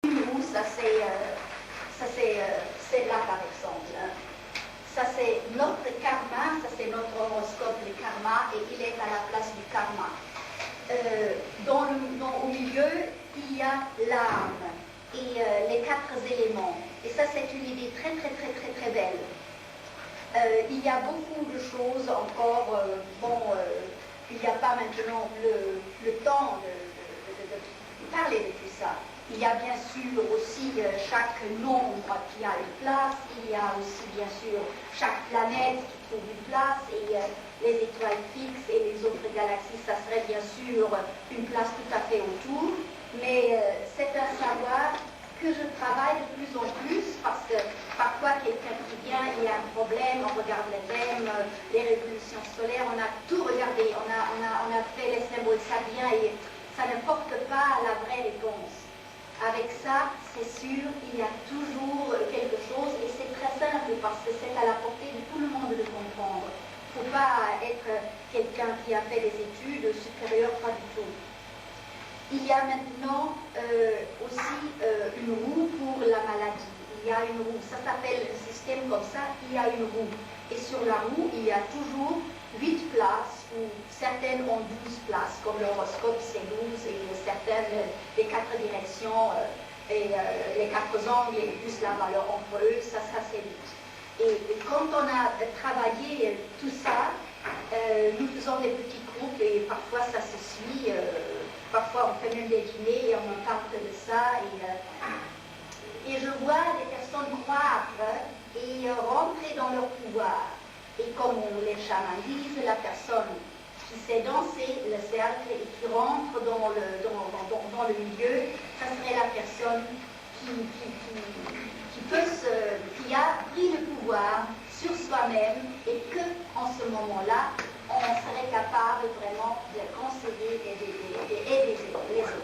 Ça c'est là par exemple. Ça c'est notre karma, ça c'est notre horoscope, le karma, et il est à la place du karma. Au milieu, il y a l'âme et les 4 éléments. Et ça c'est une idée très très très très très belle. Il y a beaucoup de choses encore, il n'y a pas maintenant le temps de parler de tout ça. Il y a bien sûr aussi chaque nombre qui a une place, il y a aussi bien sûr chaque planète qui trouve une place, et les étoiles fixes et les autres galaxies, ça serait bien sûr une place tout à fait autour, mais c'est un savoir que je travaille de plus en plus, parce que parfois quelqu'un qui vient, il y a un problème, on regarde les thèmes, les révolutions solaires, on a tout regardé, on a fait les symboles, ça vient et ça ne porte pas la vraie réponse. Avec ça, c'est sûr, il y a toujours quelque chose, et c'est très simple parce que c'est à la portée de tout le monde de comprendre. Il ne faut pas être quelqu'un qui a fait des études supérieures, pas du tout. Il y a maintenant aussi une roue pour la maladie. Il y a une roue, ça s'appelle un système comme ça, il y a une roue. Et sur la roue, il y a toujours 8 places, ou certaines ont 12 places, comme l'horoscope c'est 12, et certaines, les 4 directions, et les 4 angles, et plus la valeur entre eux, ça c'est 8. Et quand on a travaillé tout ça, nous faisons des petits groupes, et parfois ça se suit, parfois on fait même des dîners, et on en parle de ça, et je vois des personnes croître et rentrer dans leur pouvoir. Et comme les chamans disent, la personne qui sait danser le cercle et qui rentre dans le milieu, ça serait la personne qui a pris le pouvoir sur soi-même, et qu'en ce moment-là, on serait capable vraiment de conseiller et d'aider les autres.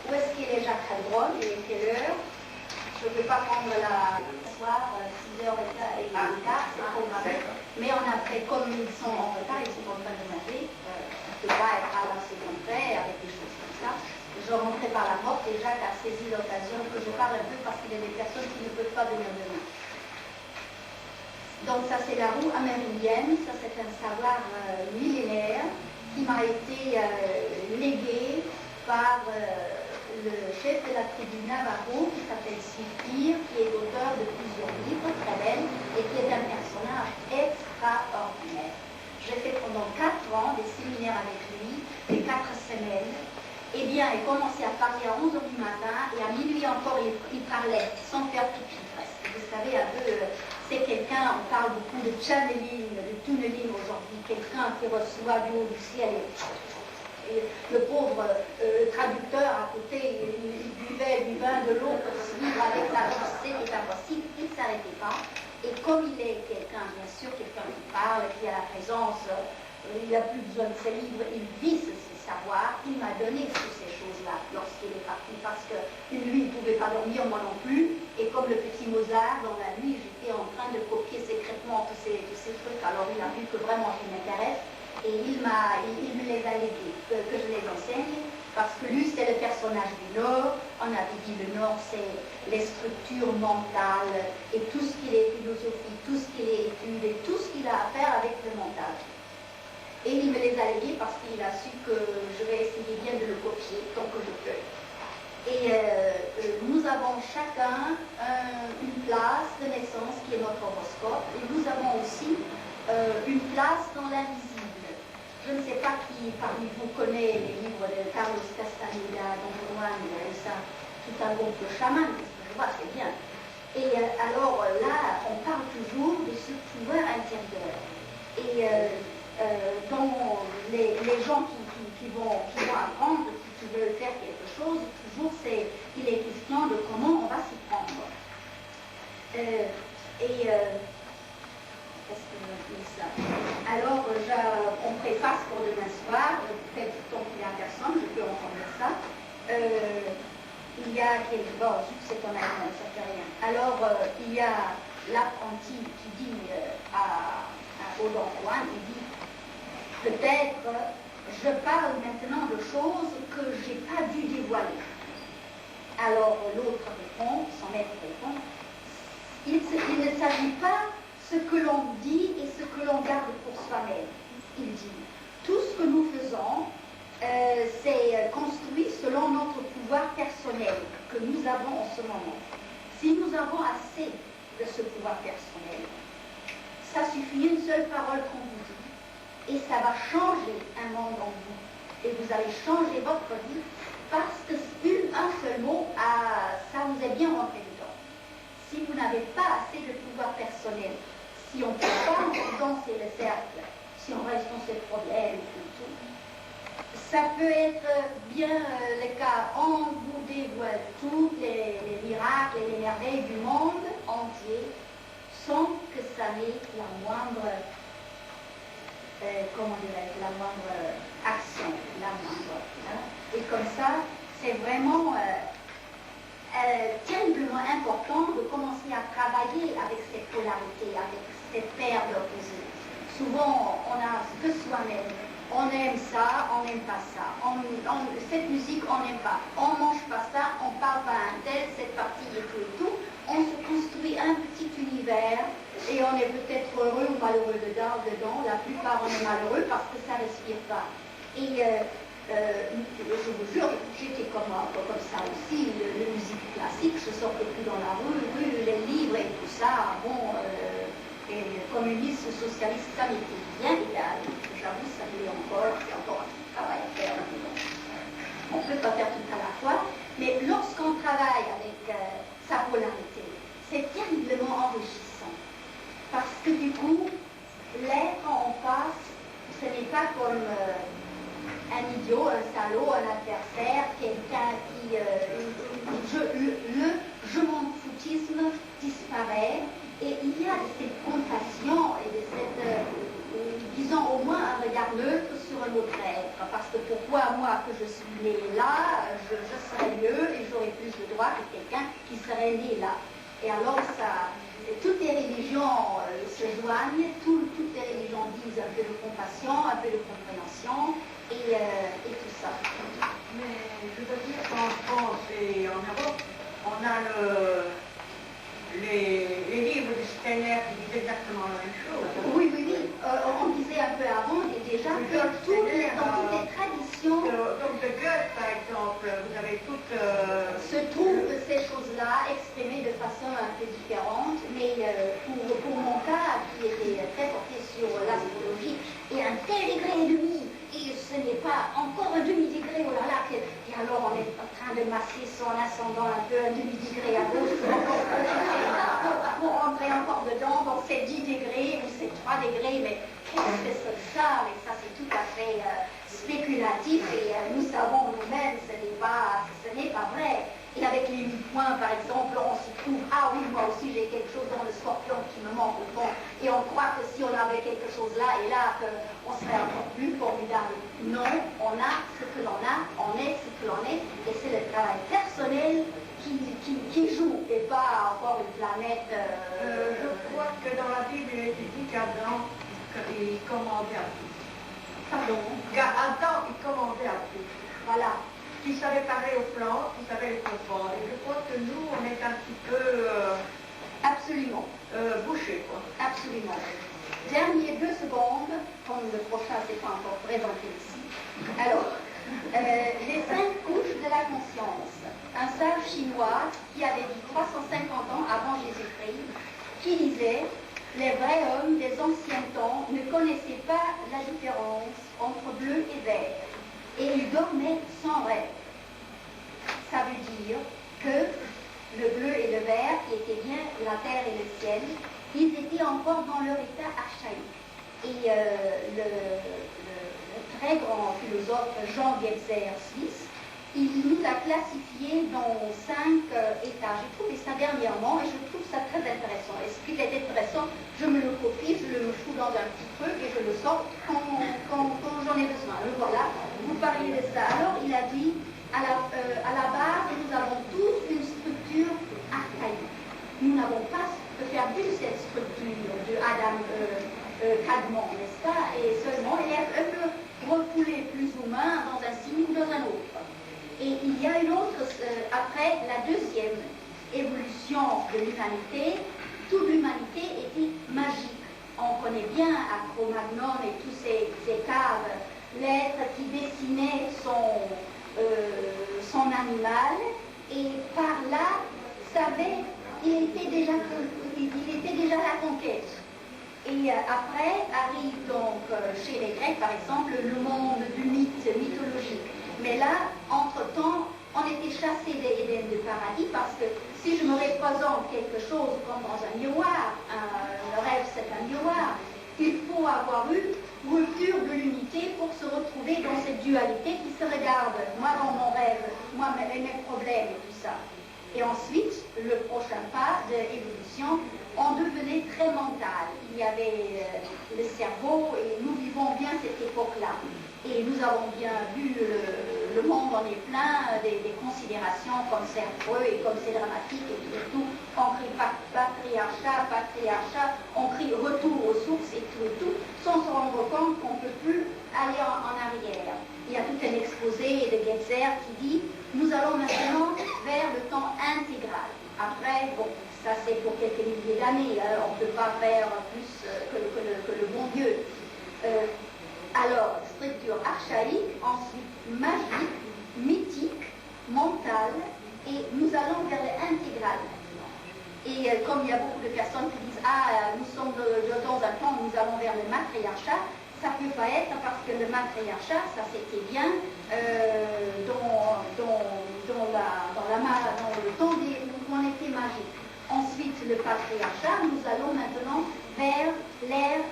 Où est-ce qu'il est Jacques Heilbronn? Il est quelle heure? Je ne peux pas prendre la soir, 6h15, c'est programmé. Mais on a fait, comme ils sont en retard, ils sont en train de manger, on ne peut pas être à la seconde près avec des choses comme ça. Je rentrais par la porte et Jacques a saisi l'occasion que je parle un peu parce qu'il y a des personnes qui ne peuvent pas venir demain. Donc ça c'est la roue amérindienne, ça c'est un savoir millénaire qui m'a été légué par le chef de la tribu Navajo, qui s'appelle Sifir, qui est auteur de plusieurs livres très belles et qui est un personnage extraordinaire. J'ai fait pendant 4 ans des séminaires avec lui, les 4 semaines. Eh bien, il commençait à parler à 11h du matin, et à minuit encore, il parlait sans faire pipi presque. Vous savez, un peu, c'est quelqu'un, on parle beaucoup de channeling, de tunneling aujourd'hui, quelqu'un qui reçoit du haut du ciel. Et le pauvre traducteur à côté, il buvait du vin, de l'eau pour suivre avec la voix, c'était impossible, il ne s'arrêtait pas. Et comme il est quelqu'un, bien sûr, quelqu'un qui parle, qui a la présence, il n'a plus besoin de ses livres, il vit ses savoirs, il m'a donné toutes ces choses-là lorsqu'il est parti, parce que lui, il ne pouvait pas dormir, moi non plus, et comme le petit Mozart, dans la nuit, j'étais en train de copier secrètement tous ces trucs, alors il a vu que vraiment je m'intéresse. Et il me les a légués, que je les enseigne, parce que lui, c'est le personnage du Nord. On avait dit le Nord, c'est les structures mentales, et tout ce qui est philosophie, tout ce qui est étude, et tout ce qu'il a à faire avec le mental. Et il me les a légués parce qu'il a su que je vais essayer bien de le copier tant que je peux. Et nous avons chacun une place de naissance qui est notre horoscope, et nous avons aussi une place dans l'invisible. Je ne sais pas qui parmi vous connaît les livres de Carlos Castaneda, Don Juan, et ça, tout un groupe de chamans, je vois, c'est bien. Et alors là, on parle toujours de ce pouvoir intérieur. Et dans les gens qui vont apprendre, qui veulent faire quelque chose, toujours il est question de comment on va s'y prendre. Qu'est-ce que je dis ça? Alors, on préface pour demain soir, peut-être tant qu'il n'y a personne, je peux entendre ça. Il y a bon, c'est ton avis, ça fait rien. Alors, il y a l'apprenti qui dit au Don Juan, il dit, peut-être je parle maintenant de choses que je n'ai pas dû dévoiler. Alors l'autre répond, son maître répond, il ne s'agit pas ce que l'on dit et ce que l'on garde pour soi-même. Il dit, tout ce que nous faisons, c'est construit selon notre pouvoir personnel que nous avons en ce moment. Si nous avons assez de ce pouvoir personnel, ça suffit une seule parole qu'on vous dit et ça va changer un monde en vous. Et vous allez changer votre vie parce qu'un seul mot, ça vous est bien rentré dedans. Si vous n'avez pas assez de pouvoir personnel, si on ne peut pas danser le cercle, si on reste dans ses problèmes et tout, ça peut être bien le cas. On vous dévoile tous les miracles et les merveilles du monde entier sans que ça n'ait la moindre, la moindre action, la moindre. Hein? Et comme ça, c'est vraiment terriblement important de commencer à travailler avec cette polarité, avec cette paire d'opposés. Souvent, on a que soi-même. On aime ça, on n'aime pas ça. Cette musique, on n'aime pas. On mange pas ça, on parle pas un tel, cette partie et tout et tout. On se construit un petit univers et on est peut-être heureux ou malheureux dedans. La plupart, on est malheureux parce que ça ne respire pas. Et je vous jure, j'étais comme ça aussi, la musique classique, je sortais plus dans la rue, les livres et tout ça. Bon, et communiste, socialiste, ça m'était bien égal. J'avoue, ça m'est encore, c'est encore un petit travail à faire. On ne peut pas faire tout à la fois, mais lorsqu'on travaille avec sa polarité, c'est terriblement enrichissant. Parce que du coup, l'être en face, ce n'est pas comme un idiot, un salaud, un adversaire, quelqu'un qui... le je m'en foutisme disparaît. Et il y a cette compassion et de cette, disons au moins un regard neutre sur un autre être. Parce que pourquoi moi que je suis né là, je serais mieux et j'aurais plus de droits que quelqu'un qui serait né là. Et alors toutes les religions se joignent, toutes les religions disent un peu de compassion, un peu de compréhension et tout ça. Mais je veux dire qu'en France et en Europe, on a les livres de Steiner qui disent exactement la même chose. Oui. On disait un peu avant déjà que dans toutes les traditions... Donc de Goethe, par exemple, vous avez toutes... se trouvent ces choses-là exprimées de façon un peu différente, mais pour mon cas, qui était très porté sur l'astrologie, et un tel degré et demi, et ce n'est pas encore un demi-degré, oh là là, et alors on est en train de masser son ascendant un peu, un demi-degré à gauche, pour rentrer encore dedans, donc c'est 10 degrés ou c'est 3 degrés, mais qu'est-ce que c'est ça? Mais ça c'est tout à fait spéculatif et nous savons nous-mêmes ce n'est pas vrai. Et avec les 8 points par exemple, on se trouve, ah oui, moi aussi j'ai quelque chose dans le scorpion qui me manque au fond, et on croit que si on avait quelque chose là et là, on serait encore plus formidable. Non, on a ce que l'on a, on est ce que l'on est, et c'est le travail personnel qui joue, et pas encore une planète... je crois que dans la Bible, il est dit qu'Adam, il commandait à tout. Pardon. Qu'Adam, il commandait à tout. Voilà. Qui savait parler aux plantes, qui savait les comprendre. Et je crois que nous, on est un petit peu... absolument. Bouchés, quoi. Absolument. Dernier 2 secondes, comme le prochain c'est pas encore présenté ici. Alors, les 5 couches de la conscience. Un sage chinois qui avait dit 350 ans avant Jésus-Christ, qui disait « Les vrais hommes des anciens temps ne connaissaient pas la différence entre bleu et vert, et ils dormaient sans rêve. » Ça veut dire que le bleu et le vert, qui étaient bien la terre et le ciel, ils étaient encore dans leur état archaïque. Et le très grand philosophe Jean Gebser, suisse, il nous a classifiés dans 5 états. J'ai trouvé ça dernièrement et je trouve ça très intéressant. Et ce qui est intéressant, je me le copie, je le fous dans un petit truc et je le sors quand j'en ai besoin. Le voilà, vous parlez de ça. Alors il a dit, à la base, nous avons tous une structure archaïque. Nous n'avons pas perdu cette structure de Adam Cadmon, n'est-ce pas? Et seulement, il est un peu refoulé plus ou moins dans un signe ou dans un autre. Et il y a une autre, après la deuxième évolution de l'humanité, toute l'humanité était magique. On connaît bien à Cro-Magnon et tous ces caves, l'être qui dessinait son animal, et par là, il était déjà la conquête. Et après arrive donc chez les Grecs, par exemple, le monde du mythe mythologique. Mais là, entre-temps, on était chassé d'Éden du paradis, parce que si je me représente quelque chose comme dans un miroir, le rêve c'est un miroir, il faut avoir eu rupture de l'unité pour se retrouver dans cette dualité qui se regarde, moi dans mon rêve, moi mes problèmes et tout ça. Et ensuite, le prochain pas de l'évolution, on devenait très mental. Il y avait le cerveau, et nous vivons bien cette époque-là. Et nous avons bien vu le monde en est plein des considérations comme c'est affreux et comme c'est dramatique et tout. On crie patriarcat, on crie retour aux sources et tout, sans se rendre compte qu'on ne peut plus aller en arrière. Il y a tout un exposé de Getzer qui dit « Nous allons maintenant vers le temps intégral ». Après, bon, ça c'est pour quelques milliers d'années, on ne peut pas faire plus que le bon Dieu. Alors, structure archaïque, ensuite magique, mythique, mentale, et nous allons vers l'intégral maintenant. Et comme il y a beaucoup de personnes qui disent « Ah, nous sommes dans un temps où nous allons vers le matriarcat », ça ne peut pas être parce que le matriarcat, ça c'était bien dans le temps où on était magique. Ensuite, le patriarcat, nous allons maintenant vers l'ère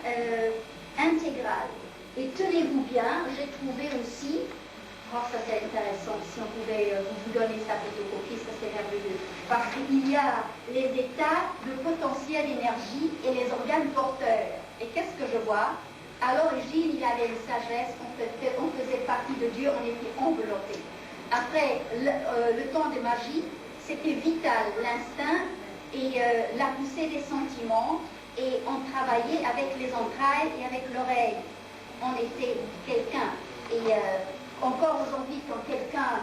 intégrale. Et tenez-vous bien, j'ai trouvé aussi, oh ça c'est intéressant, si on pouvait vous donner sa photocopie, ça c'est merveilleux, parce qu'il y a les états de potentiel énergie et les organes porteurs. Et qu'est-ce que je vois? À l'origine, il y avait une sagesse, on faisait partie de Dieu, on était enveloppé. Après, le temps de magie, c'était vital, l'instinct et la poussée des sentiments, et on travaillait avec les entrailles et avec l'oreille. On était quelqu'un. Et encore aujourd'hui, quand quelqu'un,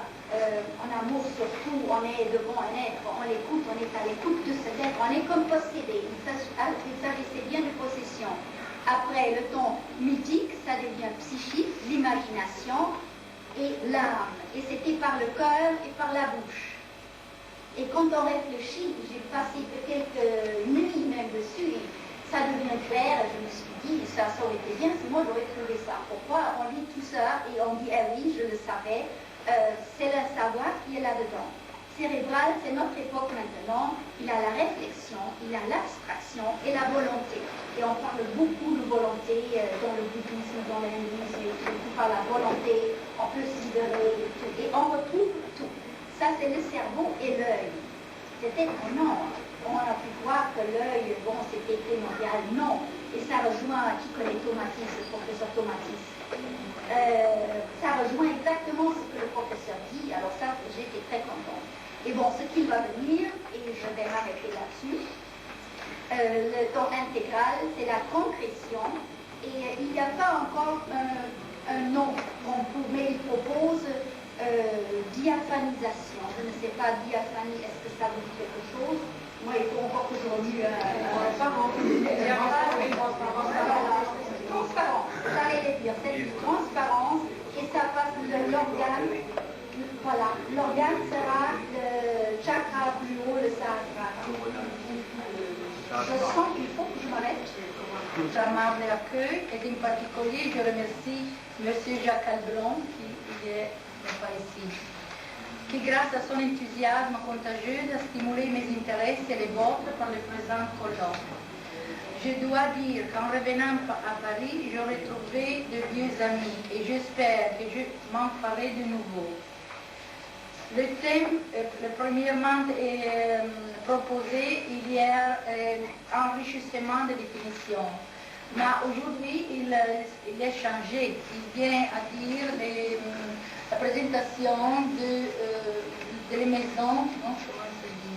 en amour surtout, on est devant un être, on l'écoute, on est à l'écoute de cet être, on est comme possédé. Il s'agissait bien de possession. Après le temps mythique, ça devient psychique, l'imagination et l'âme. Et c'était par le cœur et par la bouche. Et quand on réfléchit, j'ai passé quelques nuits même dessus, ça devient clair, et je me suis dit, ça aurait été bien, si moi j'aurais trouvé ça. Pourquoi on lit tout ça et on dit, ah oui, je le savais, c'est le savoir qui est là-dedans. Cérébral, c'est notre époque maintenant, il a la réflexion, il a l'abstraction et la volonté. Et on parle beaucoup de volonté dans le bouddhisme, dans l'hindouisme, surtout par la volonté, on peut se libérer et tout. Et on retrouve tout. Ça, c'est le cerveau et l'œil. C'était non. On a pu voir que l'œil, bon, c'était primordial. Non. Et ça rejoint, qui connaît Tomatis, le professeur Tomatis. Ça rejoint exactement ce que le professeur dit. Alors ça, j'étais très contente. Et bon, ce qui va venir, et je vais m'arrêter là-dessus, le temps intégral, c'est la concrétion. Et il n'y a pas encore un nom, mais il propose diaphanisation. Je ne sais pas, diaphanie, est-ce que ça vous dit quelque chose? Moi, il faut encore que je remue transparence, j'allais le dire, c'est une transparence, et ça passe de l'organe. Voilà, l'organe sera le chakra plus haut, le sacra. Je sens qu'il faut que je m'arrête. J'amare l'accueil et en particulier je remercie M. Jacques Alblon qui est pas ici, qui grâce à son enthousiasme contagieux a stimulé mes intérêts et les vôtres par le présent colloque. Je dois dire qu'en revenant à Paris, j'aurai trouvé de vieux amis et j'espère que je m'en ferai de nouveau. Le thème, premièrement, est proposé, il y a enrichissement de définitions. Mais aujourd'hui, il est changé. Il vient à dire la présentation de les maisons, non, comment on se dit,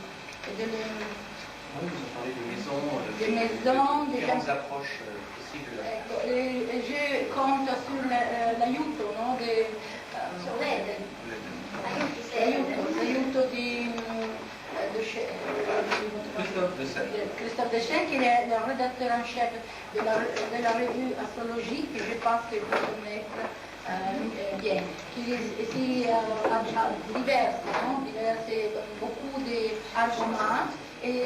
Oui, vous parlez de maisons, de des maisons, des différentes approches possibles. Je compte sur l'aiuto, no? Sur l'aide. L'aiuto Christophe Deschênes, qui est le rédacteur en chef de la revue astrologique, que je pense qu'il peut connaître bien, qui est diverse, no? Diverse, beaucoup d'arguments et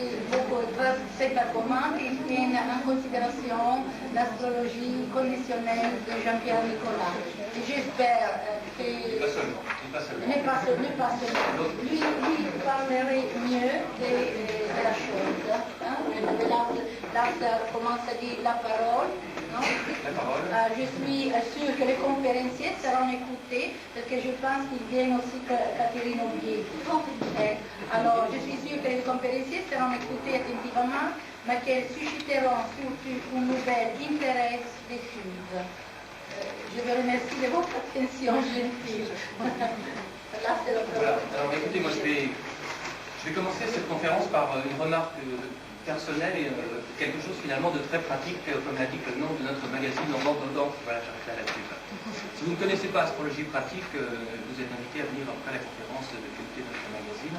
ces arguments qui prennent en considération l'astrologie conditionnelle de Jean-Pierre Nicolas. Et j'espère que... Pas seulement. Ne pas seulement. Lui parlerait mieux de la chose, hein, de l'art, comment ça dit, la parole. Non? La parole. Je suis sûre que les conférenciers seront écoutés, parce que je pense qu'il vient aussi Catherine Aubier. Alors, je suis sûre que les conférenciers seront écoutés attentivement, mais qu'elles susciteront surtout une nouvelle intérêt d'étude. Je vous remercie de votre attention gentille. Là, c'est le Voilà. Alors écoutez, moi je vais commencer cette conférence par une remarque personnelle et quelque chose finalement de très pratique, comme l'indique le nom de notre magazine en mort dedans. Voilà, j'arrête là là-dessus. Si vous ne connaissez pas Astrologie pratique, vous êtes invité à venir après la conférence d'écouter notre magazine.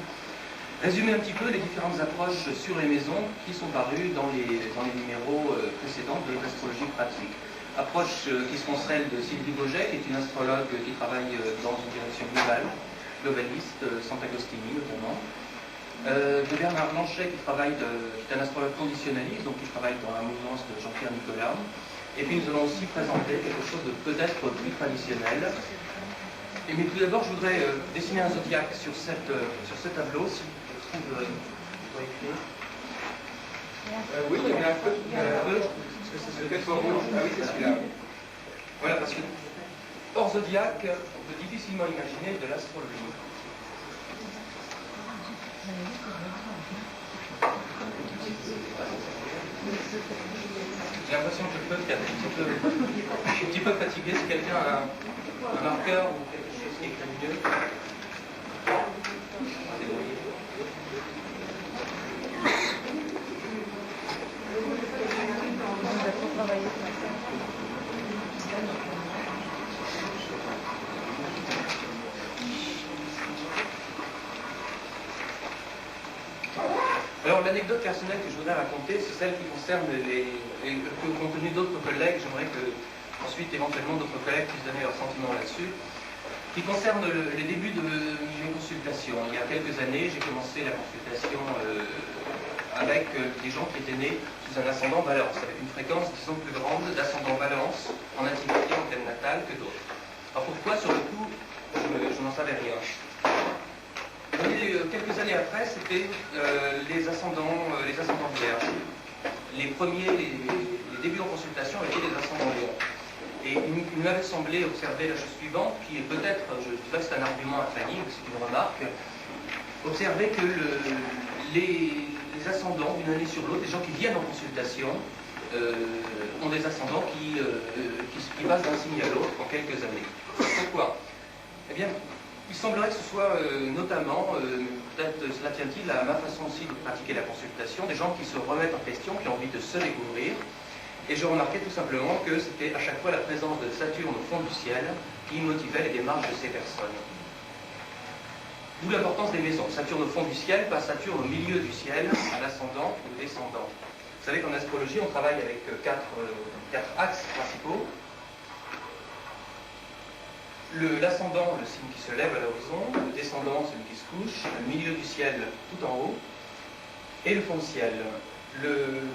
Résumer un petit peu les différentes approches sur les maisons qui sont parues dans les numéros précédents de l'astrologie pratique. Approche qui seront celles de Sylvie Gauget, qui est une astrologue qui travaille dans une direction globale, globaliste, Sant'Agostini notamment. De Bernard Blanchet, qui est un astrologue conditionnaliste, donc qui travaille dans la mouvance de Jean-Pierre Nicolas. Et puis nous allons aussi présenter quelque chose de peut-être plus traditionnel. Mais tout d'abord, je voudrais dessiner un zodiaque sur ce tableau, si je trouve écrit. Oui, il y en a un peu. Peut-être en rouge. Ah oui, c'est celui-là. Voilà, parce que hors zodiaque, on peut difficilement imaginer de l'astrologie. J'ai l'impression que je suis un petit peu fatigué. Si quelqu'un a un marqueur ou quelque chose qui écrit mieux. Alors l'anecdote personnelle que je voudrais raconter, c'est celle qui concerne compte tenu d'autres collègues, j'aimerais que ensuite éventuellement d'autres collègues puissent donner leurs sentiments là-dessus, qui concerne les débuts de mes consultations. Il y a quelques années, j'ai commencé la consultation avec des gens qui étaient nés sous un ascendant Balance, avec une fréquence, disons, plus grande d'ascendant Balance en activité en thème natal que d'autres. Alors pourquoi, sur le coup, je n'en savais rien. Et quelques années après, c'était les ascendants vierges. Les débuts en consultation étaient les ascendants lions. Et il m'avait semblé observer la chose suivante, qui est peut-être, je dirais que c'est un argument infaillible, c'est une remarque, observer que les ascendants, d'une année sur l'autre, les gens qui viennent en consultation, ont des ascendants qui passent d'un signe à l'autre en quelques années. Pourquoi? Eh bien, il semblerait que ce soit notamment, peut-être cela tient-il à ma façon aussi de pratiquer la consultation, des gens qui se remettent en question, qui ont envie de se découvrir. Et je remarquais tout simplement que c'était à chaque fois la présence de Saturne au fond du ciel qui motivait les démarches de ces personnes. D'où l'importance des maisons. Saturne au fond du ciel, pas Saturne au milieu du ciel, à l'ascendant ou au descendant. Vous savez qu'en astrologie, on travaille avec quatre axes principaux. L'ascendant, le signe qui se lève à l'horizon, le descendant, celui qui se couche, le milieu du ciel tout en haut, et le fond du ciel.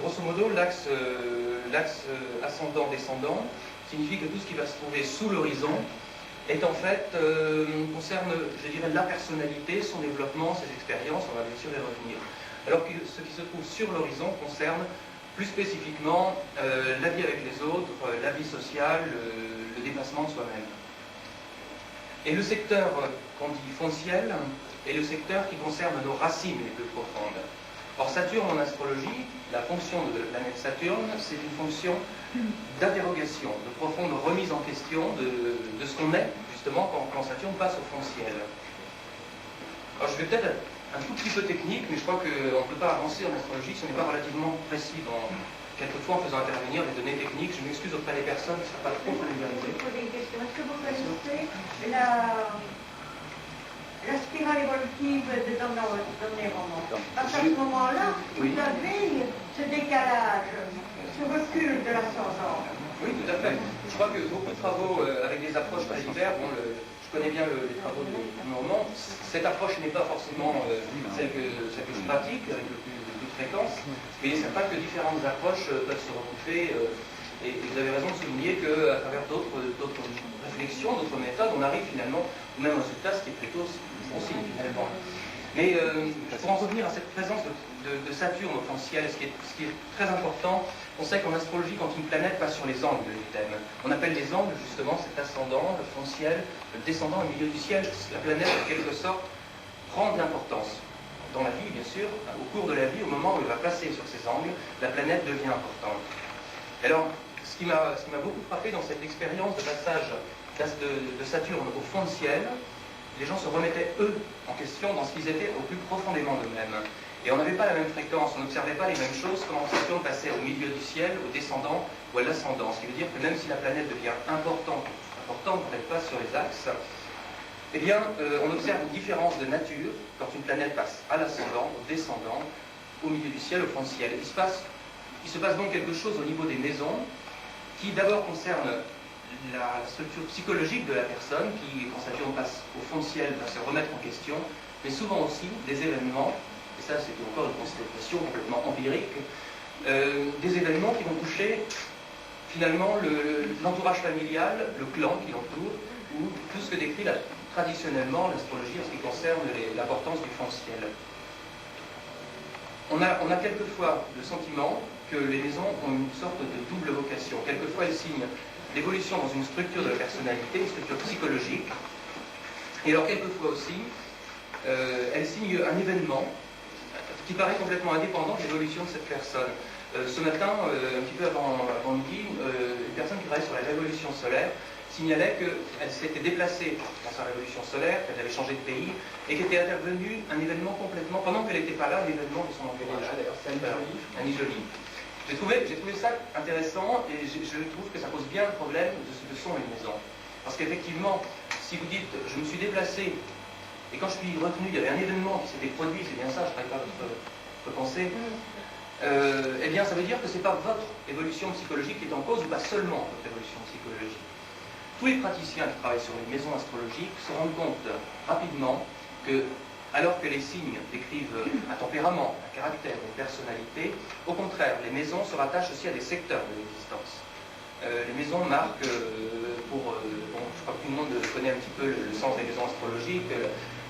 Grosso modo, l'axe ascendant-descendant signifie que tout ce qui va se trouver sous l'horizon est en fait, concerne, je dirais, la personnalité, son développement, ses expériences, on va bien sûr y revenir. Alors que ce qui se trouve sur l'horizon concerne plus spécifiquement la vie avec les autres, la vie sociale, le dépassement de soi-même. Et le secteur qu'on dit fond ciel est le secteur qui concerne nos racines les plus profondes. Or Saturne en astrologie, la fonction de la planète Saturne, c'est une fonction d'interrogation, de profonde remise en question de ce qu'on est, justement, quand Saturne passe au fond ciel. Alors je vais peut-être un tout petit peu technique, mais je crois qu'on ne peut pas avancer en astrologie si on n'est pas relativement précis. Quelquefois, en faisant intervenir les données techniques, je m'excuse auprès des personnes, ce ne sera pas trop familiarisé. Est-ce que vous connaissez la spirale évolutive dans les romans? Parce qu'à ce moment-là, vous avez ce décalage, ce recul de l'ascendant. Oui, tout à fait. Je crois que beaucoup de travaux avec des approches très diverses, je connais bien les travaux de Normand, cette approche n'est pas forcément celle que je pratique avec le plus de fréquence, mais il est certain que différentes approches peuvent se recouper, et vous avez raison de souligner qu'à travers d'autres réflexions, d'autres méthodes, on arrive finalement au même résultat, ce qui est plutôt bon signe finalement. Mais pour en revenir à cette présence de Saturne au fond ciel, ce qui est très important, on sait qu'en astrologie, quand une planète passe sur les angles du thème, on appelle les angles justement cet ascendant, le fond ciel, le descendant au milieu du ciel. La planète, en quelque sorte, prend de l'importance. Dans la vie, bien sûr, au cours de la vie, au moment où elle va passer sur ces angles, la planète devient importante. Alors, ce qui m'a beaucoup frappé dans cette expérience de passage de Saturne au fond de ciel, les gens se remettaient, eux, en question dans ce qu'ils étaient au plus profondément d'eux-mêmes. Et on n'avait pas la même fréquence, on n'observait pas les mêmes choses quand Saturne passait au milieu du ciel, au descendant ou à l'ascendant. Ce qui veut dire que même si la planète devient importante quand elle passe sur les axes, eh bien, on observe une différence de nature quand une planète passe à l'ascendant, au descendant, au milieu du ciel, au fond du ciel. Il se passe donc quelque chose au niveau des maisons qui d'abord concerne la structure psychologique de la personne qui, quand Saturne passe au fond du ciel, va se remettre en question, mais souvent aussi des événements, et ça c'est encore une constatation complètement empirique, des événements qui vont toucher finalement l'entourage familial, le clan qui l'entoure, ou tout ce que décrit traditionnellement l'astrologie en ce qui concerne l'importance du fond de ciel. On a quelquefois le sentiment que les maisons ont une sorte de double vocation. Quelquefois elles signent l'évolution dans une structure de la personnalité, une structure psychologique, et alors quelquefois aussi elles signent un événement qui paraît complètement indépendant de l'évolution de cette personne. Ce matin, un petit peu avant midi, une personne qui travaille sur la révolution solaire signalait qu'elle s'était déplacée dans sa révolution solaire, qu'elle avait changé de pays, et qu'était intervenu un événement complètement, pendant qu'elle n'était pas là, l'événement de son entourage. Annie Jolie. J'ai trouvé ça intéressant, et je trouve que ça pose bien le problème de ce que sont les maisons. Parce qu'effectivement, si vous dites, je me suis déplacé, et quand je suis retenu, il y avait un événement qui s'était produit, c'est bien ça, je ne travaille pas votre pensée, eh bien ça veut dire que ce n'est pas votre évolution psychologique qui est en cause, ou pas seulement votre évolution psychologique. Tous les praticiens qui travaillent sur les maisons astrologiques se rendent compte rapidement que, alors que les signes décrivent un tempérament, un caractère, une personnalité, au contraire, les maisons se rattachent aussi à des secteurs de l'existence. Les maisons marquent, bon, je crois que tout le monde connaît un petit peu le sens des maisons astrologiques,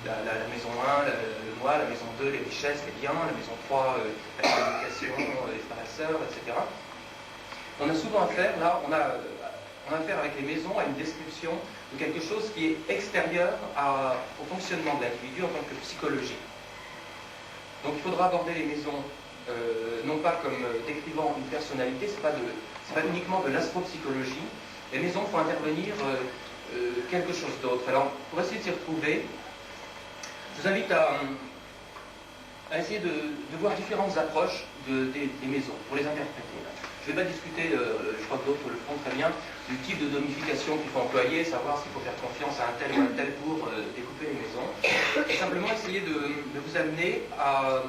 la maison 1, le mois, la maison 2, les richesses, les biens, la maison 3, la communication, les frères et sœurs, etc. On a souvent affaire, là, on a affaire avec les maisons à une description de quelque chose qui est extérieur au fonctionnement de l'individu en tant que psychologie. Donc il faudra aborder les maisons non pas comme décrivant une personnalité, c'est pas uniquement de l'astropsychologie. Les maisons font intervenir quelque chose d'autre. Alors pour essayer de s'y retrouver, je vous invite à essayer de voir différentes approches des maisons pour les interpréter. Je ne vais pas discuter, je crois que d'autres le font très bien, du type de domification qu'il faut employer, savoir s'il faut faire confiance à un tel ou un tel pour découper les maisons. Et simplement essayer de vous amener à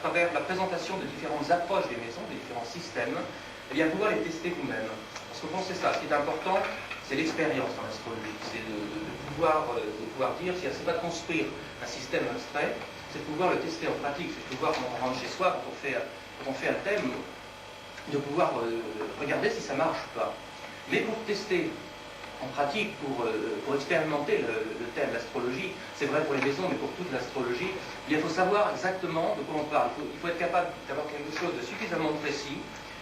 travers la présentation de différentes approches des maisons, des différents systèmes, eh bien pouvoir les tester vous-même. Parce que bon, c'est ça, ce qui est important, c'est l'expérience dans l'astrologie, c'est de pouvoir dire, c'est pas de construire un système abstrait, c'est de pouvoir le tester en pratique, c'est de pouvoir, quand on rentre chez soi, quand on fait un thème, de pouvoir regarder si ça marche ou pas. Mais pour tester en pratique, pour expérimenter le thème, l'astrologie, c'est vrai pour les maisons, mais pour toute l'astrologie, il faut savoir exactement de quoi on parle. Il faut être capable d'avoir quelque chose de suffisamment précis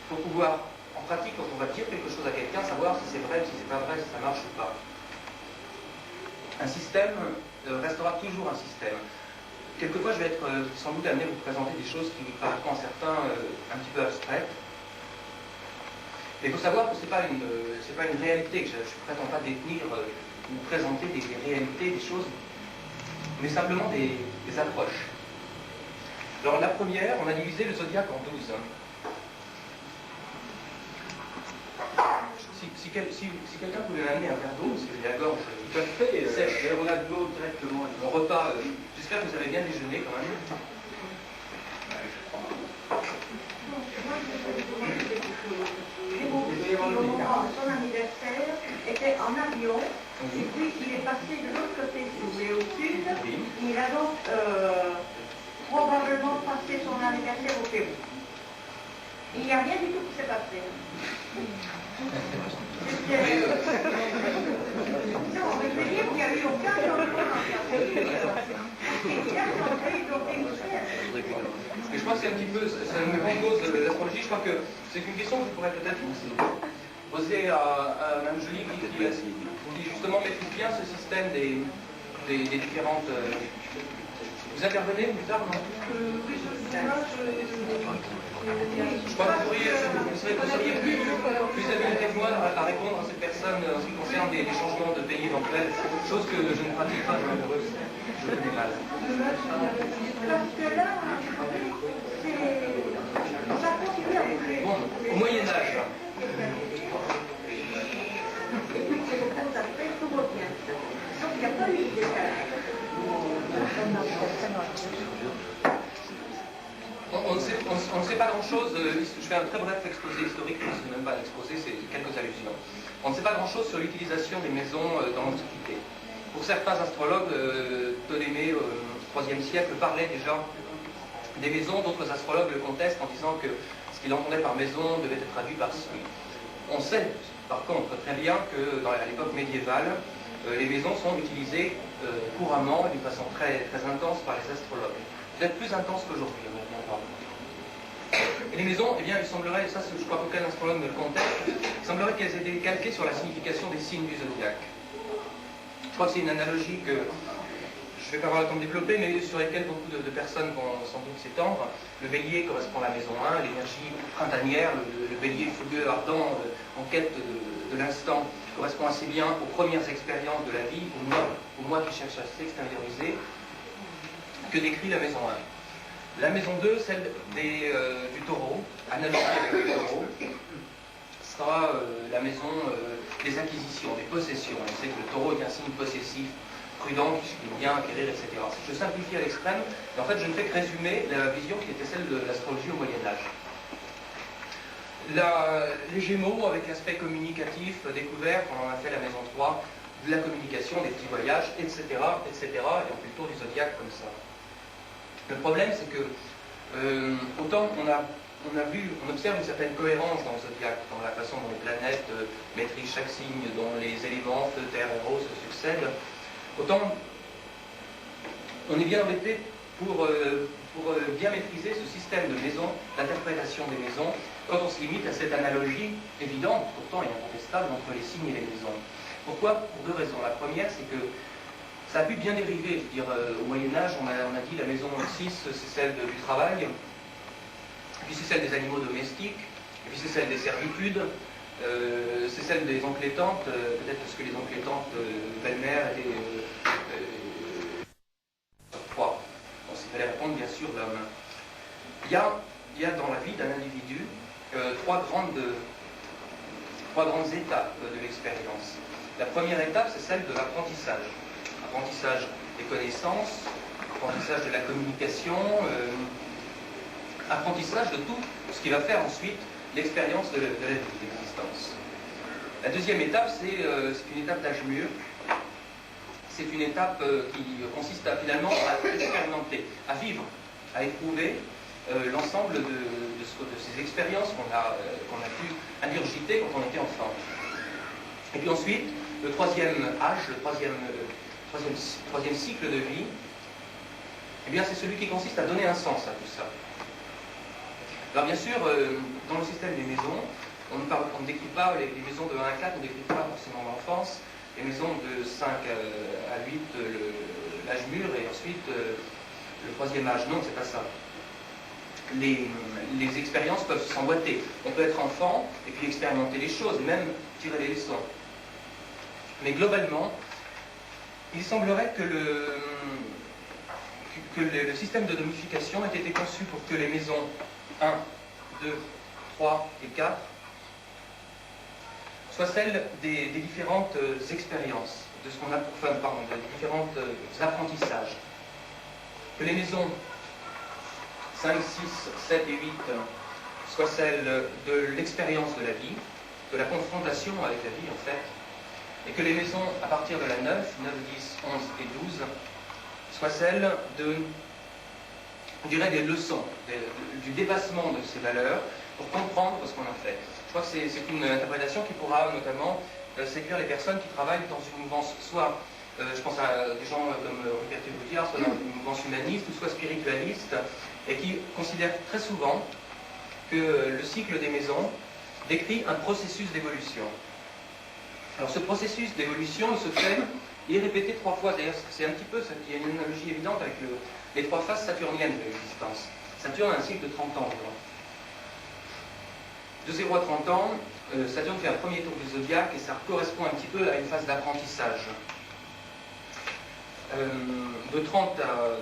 pour pouvoir, en pratique, quand on va dire quelque chose à quelqu'un, savoir si c'est vrai, si c'est pas vrai, si ça marche ou pas. Un système restera toujours un système. Quelquefois, je vais être sans doute amené à vous présenter des choses qui paraîtront à certains un petit peu abstraites. Mais il faut savoir que ce n'est pas une réalité, que je ne prétends pas détenir ou présenter des réalités, des choses, mais simplement des approches. Alors la première, on a divisé le zodiaque en 12. Si quelqu'un pouvait m'amener un verre d'eau, parce que j'ai la gorge tout à fait sèche, on a de l'eau directement. Mon repas, j'espère que vous avez bien déjeuné quand même. Son anniversaire était en avion, et puis il est passé de l'autre côté, si vous voulez, au sud. Il a donc probablement passé son anniversaire au Pérou. Il n'y a rien du tout qui s'est passé. Non, mais je veux dire qu'il n'y a eu aucun changement dans sa vie. Il a changé, donc il Et je pense que c'est un petit peu, c'est une grande cause de l'astrologie. Je crois que c'est une question que je pourrais peut-être poser à Mme Joly qui justement maîtrise bien ce système des différentes... Vous intervenez plus tard, non? Je crois que vous seriez plus habilité que moi à répondre à cette personne en ce qui concerne des changements de pays éventuels, chose que je ne pratique pas, je connais mal. Parce que là, ça continue à bouger. Bon, au Moyen-Âge. Tout va bien. Donc il n'y a pas eu de décalage. On ne sait pas grand-chose, je fais un très bref exposé historique, ce n'est même pas un exposé, c'est quelques allusions. On ne sait pas grand-chose sur l'utilisation des maisons dans l'Antiquité. Pour certains astrologues, Ptolémée au IIIe siècle parlait déjà des maisons, d'autres astrologues le contestent en disant que ce qu'il entendait par maison devait être traduit par suite. On sait par contre très bien que dans l'époque médiévale, les maisons sont utilisées couramment et d'une façon très, très intense par les astrologues. Peut-être plus intense qu'aujourd'hui, on en parle. Et les maisons, eh bien, il semblerait, ça je crois qu'aucun astrologue ne le conteste, il semblerait qu'elles étaient calquées sur la signification des signes du zodiaque. Je crois que c'est une analogie que je ne vais pas avoir le temps de développer, mais sur laquelle beaucoup de personnes vont sans doute s'étendre. Le bélier correspond à la maison 1, l'énergie printanière, le bélier fougueux, ardent, en quête de l'instant, correspond assez bien aux premières expériences de la vie, au moi qui cherche à s'extérioriser, que décrit la maison 1. La maison 2, celle du taureau, analogie avec le taureau, sera la maison des acquisitions, des possessions. On sait que le taureau est un signe possessif, prudent, qui aime bien acquérir, etc. Je simplifie à l'extrême, mais en fait je ne fais que résumer la vision qui était celle de l'astrologie au Moyen-Âge. Les Gémeaux, avec l'aspect communicatif découvert, on en a fait la maison 3, de la communication, des petits voyages, etc., etc., et on fait le tour du zodiaque comme ça. Le problème, c'est que, autant on observe une certaine cohérence dans le zodiaque, dans la façon dont les planètes maîtrisent chaque signe, dont les éléments, feu, terre et eau se succèdent, autant on est bien embêté pour bien maîtriser ce système de maisons, d'interprétation des maisons, quand on se limite à cette analogie évidente, pourtant et incontestable, entre les signes et les maisons. Pourquoi? Pour deux raisons. La première, c'est que ça a pu bien dériver. Je veux dire, au Moyen-Âge, on a dit la maison 6, c'est celle du travail, puis c'est celle des animaux domestiques, et puis c'est celle des servitudes, c'est celle des oncles et tantes, peut-être parce que les oncles et tantes belle-mère étaient trois. Bon, il fallait répondre bien sûr l'homme. Il y a dans la vie d'un individu trois grandes étapes de l'expérience. La première étape, c'est celle de l'apprentissage. Apprentissage des connaissances, apprentissage de la communication, apprentissage de tout ce qui va faire ensuite l'expérience de la vie, de l'existence. La deuxième étape, c'est une étape d'âge mûr. C'est une étape qui consiste finalement à expérimenter, à vivre, à éprouver l'ensemble de ces expériences qu'on a pu ingurgiter quand on était enfant. Et puis ensuite, le troisième âge, le troisième cycle de vie, eh bien c'est celui qui consiste à donner un sens à tout ça. Alors bien sûr, dans le système des maisons, on ne décrit pas les maisons de 1 à 4, on ne décrit pas forcément l'enfance, les maisons de 5 à 8, l'âge mûr, et ensuite le troisième âge. Non, c'est pas ça. Les expériences peuvent s'emboîter. On peut être enfant et puis expérimenter les choses, et même tirer les leçons. Mais globalement, il semblerait que que le système de domification ait été conçu pour que les maisons 1, 2, 3 et 4 soient celles des différentes expériences, de ce qu'on a pour faire, pardon, des différents apprentissages. Que les maisons 5, 6, 7 et 8 soient celles de l'expérience de la vie, de la confrontation avec la vie en fait, et que les maisons à partir de la 9, 9, 10, 11 et 12 soient celles de, on dirait, des leçons, du dépassement de ces valeurs pour comprendre ce qu'on a fait. Je crois que c'est une interprétation qui pourra notamment séduire les personnes qui travaillent dans une mouvance, soit, je pense à des gens comme Rupert Boudiard, soit dans une mouvance humaniste, ou soit spiritualiste, et qui considèrent très souvent que le cycle des maisons décrit un processus d'évolution. Alors ce processus d'évolution, il est répété 3 fois. D'ailleurs, c'est un petit peu, il y a une analogie évidente avec les 3 phases saturniennes de l'existence. Saturne a un cycle de 30 ans. De 0 à 30 ans, Saturne fait un premier tour du zodiaque et ça correspond un petit peu à une phase d'apprentissage. De 30 à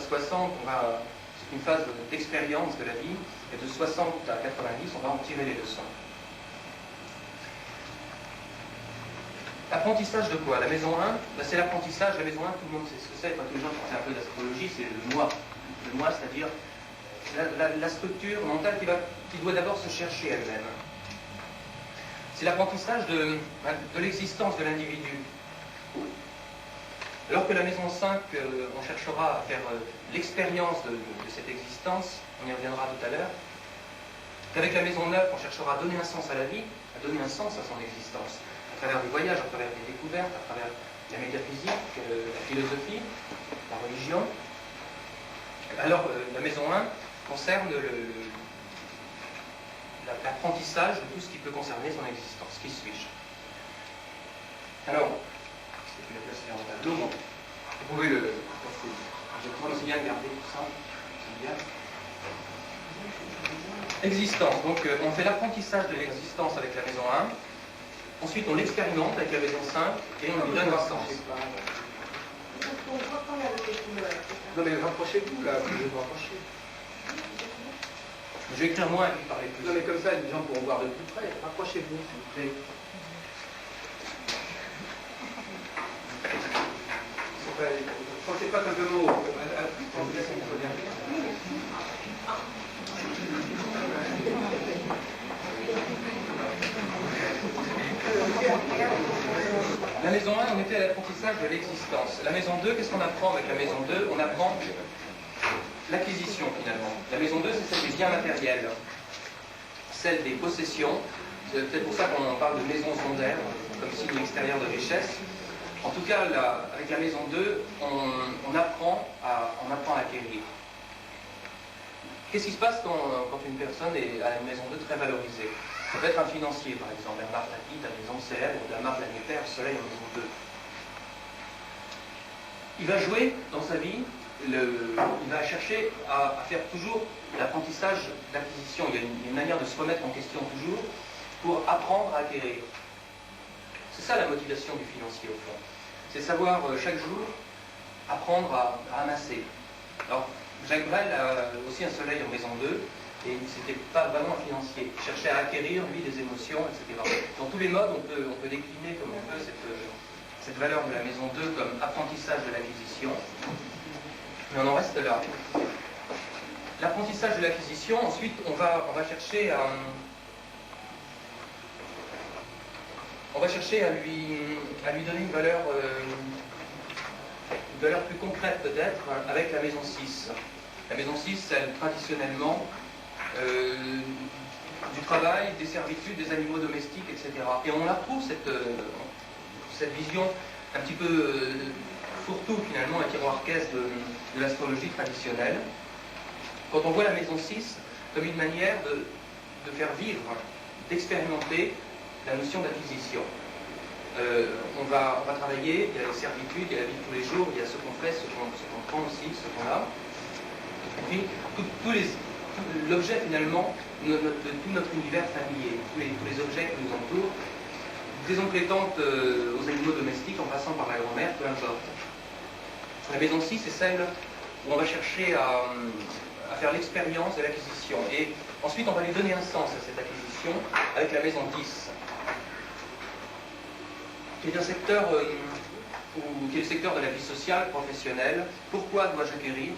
60, c'est une phase d'expérience de la vie, et de 60 à 90, on va en tirer les leçons. Apprentissage de quoi? La maison 1, ben c'est l'apprentissage. La maison 1, tout le monde sait ce que c'est. Enfin, tous les gens qui font un peu d'astrologie, c'est le moi. Le moi, c'est-à-dire la structure mentale qui doit d'abord se chercher elle-même. C'est l'apprentissage de l'existence de l'individu. Alors que la maison 5, on cherchera à faire l'expérience de cette existence, on y reviendra tout à l'heure, qu'avec la maison 9, on cherchera à donner un sens à la vie, à donner un sens à son existence, à travers des voyages, à travers des découvertes, à travers la métaphysique, la philosophie, la religion. Alors, la maison 1 concerne l'apprentissage de tout ce qui peut concerner son existence. Qui suis-je? Alors, c'est une place sur un tableau, bon, vous pouvez le... Je crois aussi bien garder tout ça, c'est bien. Existence, donc on fait l'apprentissage de l'existence avec la maison 1, ensuite on l'expérimente avec la maison 5, et on lui donne un sens. Non mais rapprochez-vous là, vous devez vous rapprocher. Je vais écrire moins et puis parler plus. Non mais comme ça, les gens pourront voir de plus près. Rapprochez-vous, s'il vous plaît. Ne pensez pas qu'un peu mot. La maison 1, on était à l'apprentissage de l'existence. La maison 2, qu'est-ce qu'on apprend avec la maison 2? On apprend l'acquisition finalement. La maison 2, c'est celle des biens matériels, celle des possessions. C'est peut-être pour ça qu'on parle de maison secondaire, comme signe extérieur de richesse. En tout cas, avec la maison 2, on apprend à acquérir. Qu'est-ce qui se passe quand une personne est à une maison 2 très valorisée? Ça peut être un financier, par exemple. Bernard Tapie, la maison CL, ou Bernard Planétaire, Soleil en maison 2. Il va jouer dans sa vie, il va chercher à faire toujours l'apprentissage d'acquisition. Il y a une manière de se remettre en question toujours pour apprendre à acquérir. C'est ça la motivation du financier au fond. C'est savoir chaque jour apprendre à amasser. Alors, Jacques Brel a aussi un soleil en maison 2, et c'était pas vraiment un financier. Il cherchait à acquérir, lui, des émotions, etc. Dans tous les modes, on peut décliner comme on veut cette valeur de la maison 2 comme apprentissage de l'acquisition. Mais on en reste là. L'apprentissage de l'acquisition, ensuite, on va chercher à lui donner une valeur plus concrète peut-être avec la maison 6. La maison 6, celle traditionnellement du travail, des servitudes, des animaux domestiques, etc. Et on la retrouve cette vision un petit peu fourre-tout finalement, un tiroir-caisse de l'astrologie traditionnelle. Quand on voit la maison 6 comme une manière de faire vivre, d'expérimenter la notion d'acquisition. On va travailler, il y a les servitudes, il y a la vie de tous les jours, il y a ce qu'on fait, ce qu'on prend aussi, ce qu'on a. Et puis, l'objet finalement de tout notre univers familier, tous les objets qui nous entourent, des oncles et tantes aux animaux domestiques en passant par la grand-mère, peu importe. La maison 6 est celle où on va chercher à faire l'expérience de l'acquisition. Et ensuite, on va lui donner un sens à cette acquisition avec la maison 10, qui est un secteur, qui est le secteur de la vie sociale, professionnelle. Pourquoi dois-je acquérir?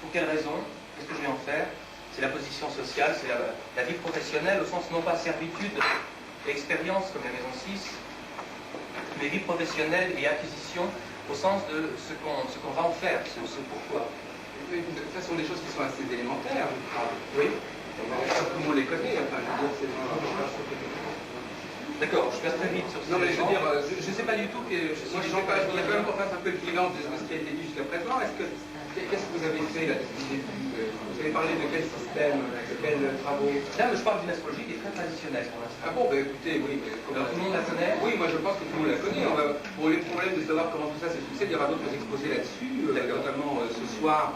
Pour quelle raison? Qu'est-ce que je vais en faire? C'est la position sociale, c'est la vie professionnelle, au sens non pas servitude et expérience comme la maison 6, mais vie professionnelle et acquisition au sens de ce qu'on va en faire, ce pourquoi. Ce sont des choses qui sont assez élémentaires. Oui. Tout le monde les connaît. Enfin, je veux dire, c'est D'accord, je passe très vite sur ce non, mais je veux dire, je ne sais pas du tout que... moi, je voudrais quand même qu'on fasse un peu le bilan de ce qui a été dit jusqu'à présent. Qu'est-ce que vous avez fait là depuis le début? Vous avez parlé de quel système, de quels travaux? Là, je parle d'une astrologie qui est très traditionnelle pour l'instant. Ah bon, bah écoutez, oui. Tout le monde la connaît? Oui, moi je pense que tout le monde la connaît. Pour les problèmes de savoir comment tout ça se succède, il y aura d'autres exposés là-dessus, notamment ce soir,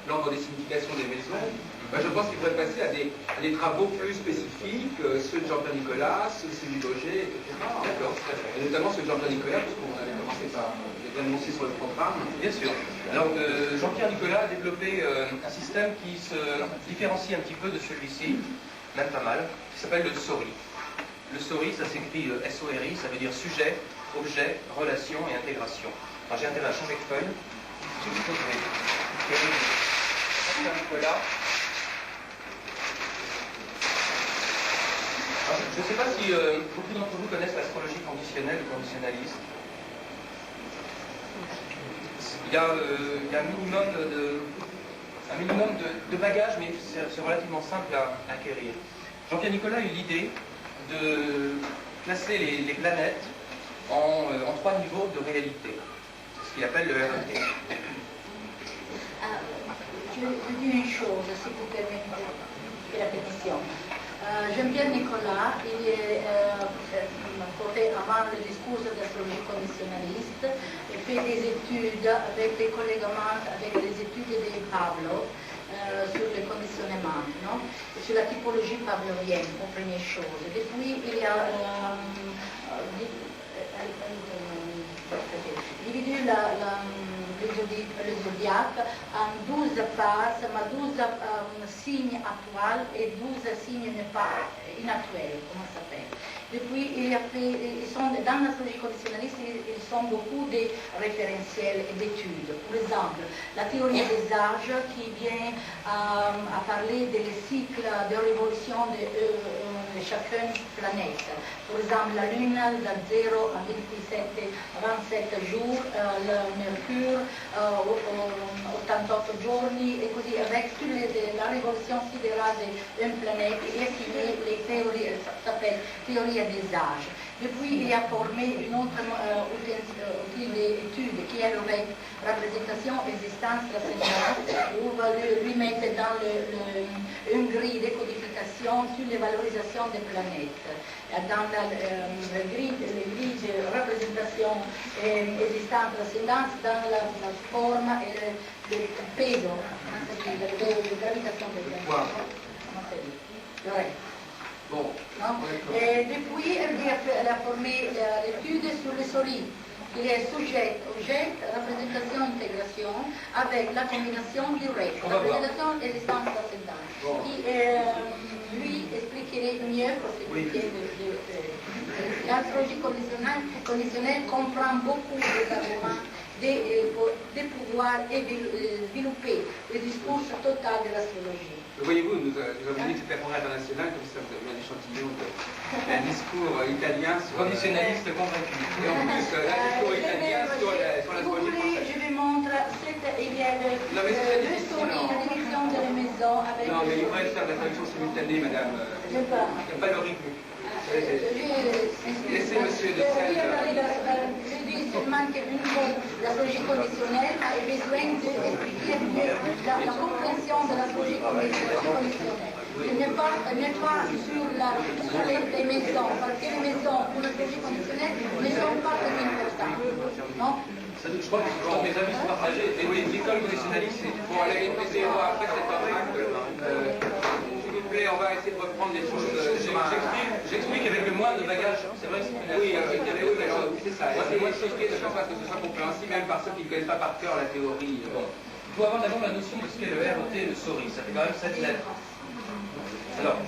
l'ordre des significations des maisons. Ben, je pense qu'il faudrait passer à des travaux plus spécifiques, ceux de Jean-Pierre Nicolas, ceux de Sylvie Gauger, etc. D'accord, tout à fait. Et notamment ceux de Jean-Pierre Nicolas, puisqu'on avait commencé par les annoncer sur le programme. Bien sûr. Alors, Jean-Pierre Nicolas a développé un système qui se différencie un petit peu de celui-ci, même pas mal, qui s'appelle le SORI. Le SORI, ça s'écrit S-O-R-I, ça veut dire sujet, objet, relation et intégration. Alors, j'ai intérêt à changer de feuille. Je vais Jean-Pierre Nicolas. Je ne sais pas si beaucoup d'entre vous connaissent l'astrologie conditionnelle ou conditionnaliste. Il y a un minimum de bagages, mais c'est relativement simple à acquérir. Jean-Pierre Nicolas a eu l'idée de classer les planètes en 3 niveaux de réalité. C'est ce qu'il appelle le RET. Je dis une chose, si vous permettez la pétition. Jean-Pierre Nicolas, il est porté avant le discours d'astrologie conditionnaliste et fait des études avec des collègues avec les études de Pablo sur le conditionnement, non? Sur la typologie pavlovienne, la première chose. Depuis, il a divisé le zodiaque en 12 phases, mais 12 signes actuels et 12 signes inactuels, comment ça s'appelle. Depuis, dans l'astrologie conditionnaliste, ils sont beaucoup de référentiels et d'études. Par exemple, la théorie des âges qui vient à parler des cycles de révolution de chacune planète. Par exemple, la Lune da 0 à 27 jours, le Mercure 88 giorni et così avec toute la révolution sidérale d'une planète. Il a signé les théories, ça s'appelle théorie des âges. Depuis, il a formé une autre outil d'étude qui est la représentation existence transcendante, où on va lui mettre dans une grille de codification sur les valorisations des planètes. Dans la grille de représentation existence transcendante, dans la forme et le peso, la gravitation des planètes. Bon. Et depuis, elle a formé l'étude sur le solide. Il est sujet, objet, représentation, intégration, avec la combinaison directe, représentation et distance ascendante. Qui lui expliquerait mieux pour ce qui est de l'astrologie conditionnelle comprend beaucoup d'arguments de pouvoir développer le discours total de l'astrologie. Voyez-vous, nous avons dit que c'était un programme international, comme ça vous avez un échantillon d'un discours italien sur conditionnaliste convaincu. Et en plus, un discours italien sur l'astrologie française. Je vous montre, il y a le story, la direction de la maison avec... Non, mais il faudrait faire de la traduction simultanée, madame. J'aime pas. J'aime pas le rythme. Laissez monsieur de Selle. Je dis seulement que l'astrologie conditionnelle a besoin d'expliquer mieux la compréhension de l'astrologie conditionnelle. Il n'est pas sur les maisons, parce que les maisons pour l'astrologie conditionnelle ne sont pas très importantes. Non? Je crois que mes avis sont partagés. Et l'école conditionnaliste, c'est... Bon, allez, essayez-moi après cette remarque. S'il vous plaît, on va essayer de reprendre des choses. J'explique avec le moins de bagages. C'est vrai que c'est une... Oui, mais c'est ça. Essayez de faire en sorte que ce soit compréhensible, même par ceux qui ne connaissent pas par cœur la théorie. Il faut avoir d'abord la notion de ce qu'est le RET et le SORI. Ça fait quand même 7 lettres. Alors,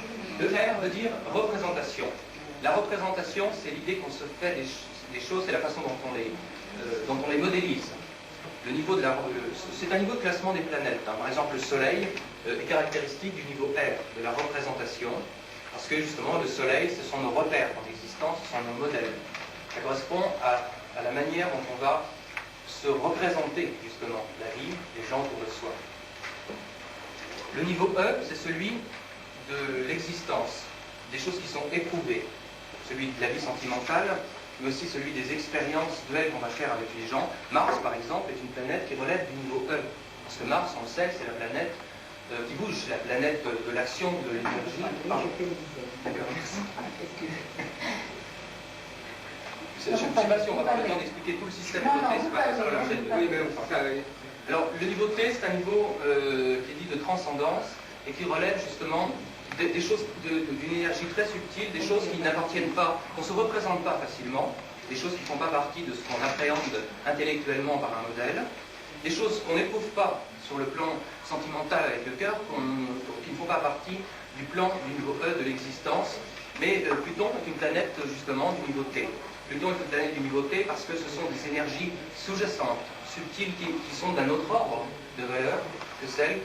le R veut dire représentation. La représentation, c'est l'idée qu'on se fait des choses, c'est la façon dont on les modélise. C'est un niveau de classement des planètes. Par exemple, le Soleil est caractéristique du niveau R, de la représentation, parce que justement, le Soleil, ce sont nos repères dans l'existence, ce sont nos modèles. Ça correspond à la manière dont on va se représenter, justement, la vie, les gens autour de soi. Le niveau E, c'est celui de l'existence, des choses qui sont éprouvées, celui de la vie sentimentale, mais aussi celui des expériences duelles qu'on va faire avec les gens. Mars, par exemple, est une planète qui relève du niveau E. Parce que Mars, on le sait, c'est la planète qui bouge, c'est la planète de l'action, de l'énergie. D'accord, merci. Je ne sais pas si on va avoir le temps d'expliquer tout le système de T. Alors, le niveau T, c'est un niveau qui est dit de transcendance et qui relève justement des choses d'une énergie très subtile, des choses qui n'appartiennent pas, qu'on ne se représente pas facilement, des choses qui ne font pas partie de ce qu'on appréhende intellectuellement par un modèle, des choses qu'on n'éprouve pas sur le plan sentimental avec le cœur, qui ne font pas partie du plan du niveau E de l'existence, mais Pluton est une planète justement du niveau T. Pluton est une planète du niveau T parce que ce sont des énergies sous-jacentes, subtiles, qui sont d'un autre ordre de valeur que celles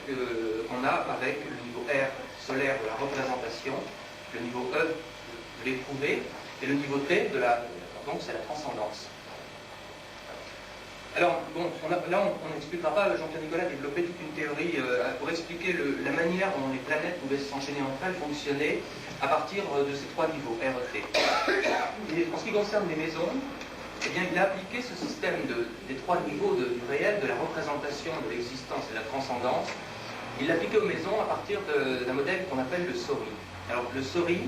qu'on a avec le niveau R solaire de la représentation, le niveau E de l'éprouvé, et le niveau T donc c'est la transcendance. Alors, bon, là on n'expliquera pas, Jean-Pierre Nicolas a développé toute une théorie pour expliquer la manière dont les planètes pouvaient s'enchaîner entre elles, fonctionner à partir de ces 3 niveaux, R, E, T. Et en ce qui concerne les maisons, eh bien, il a appliqué ce système des 3 niveaux du réel, de la représentation de l'existence et de la transcendance. Il l'a appliqué aux maisons à partir d'un modèle qu'on appelle le SORI. Alors, le SORI,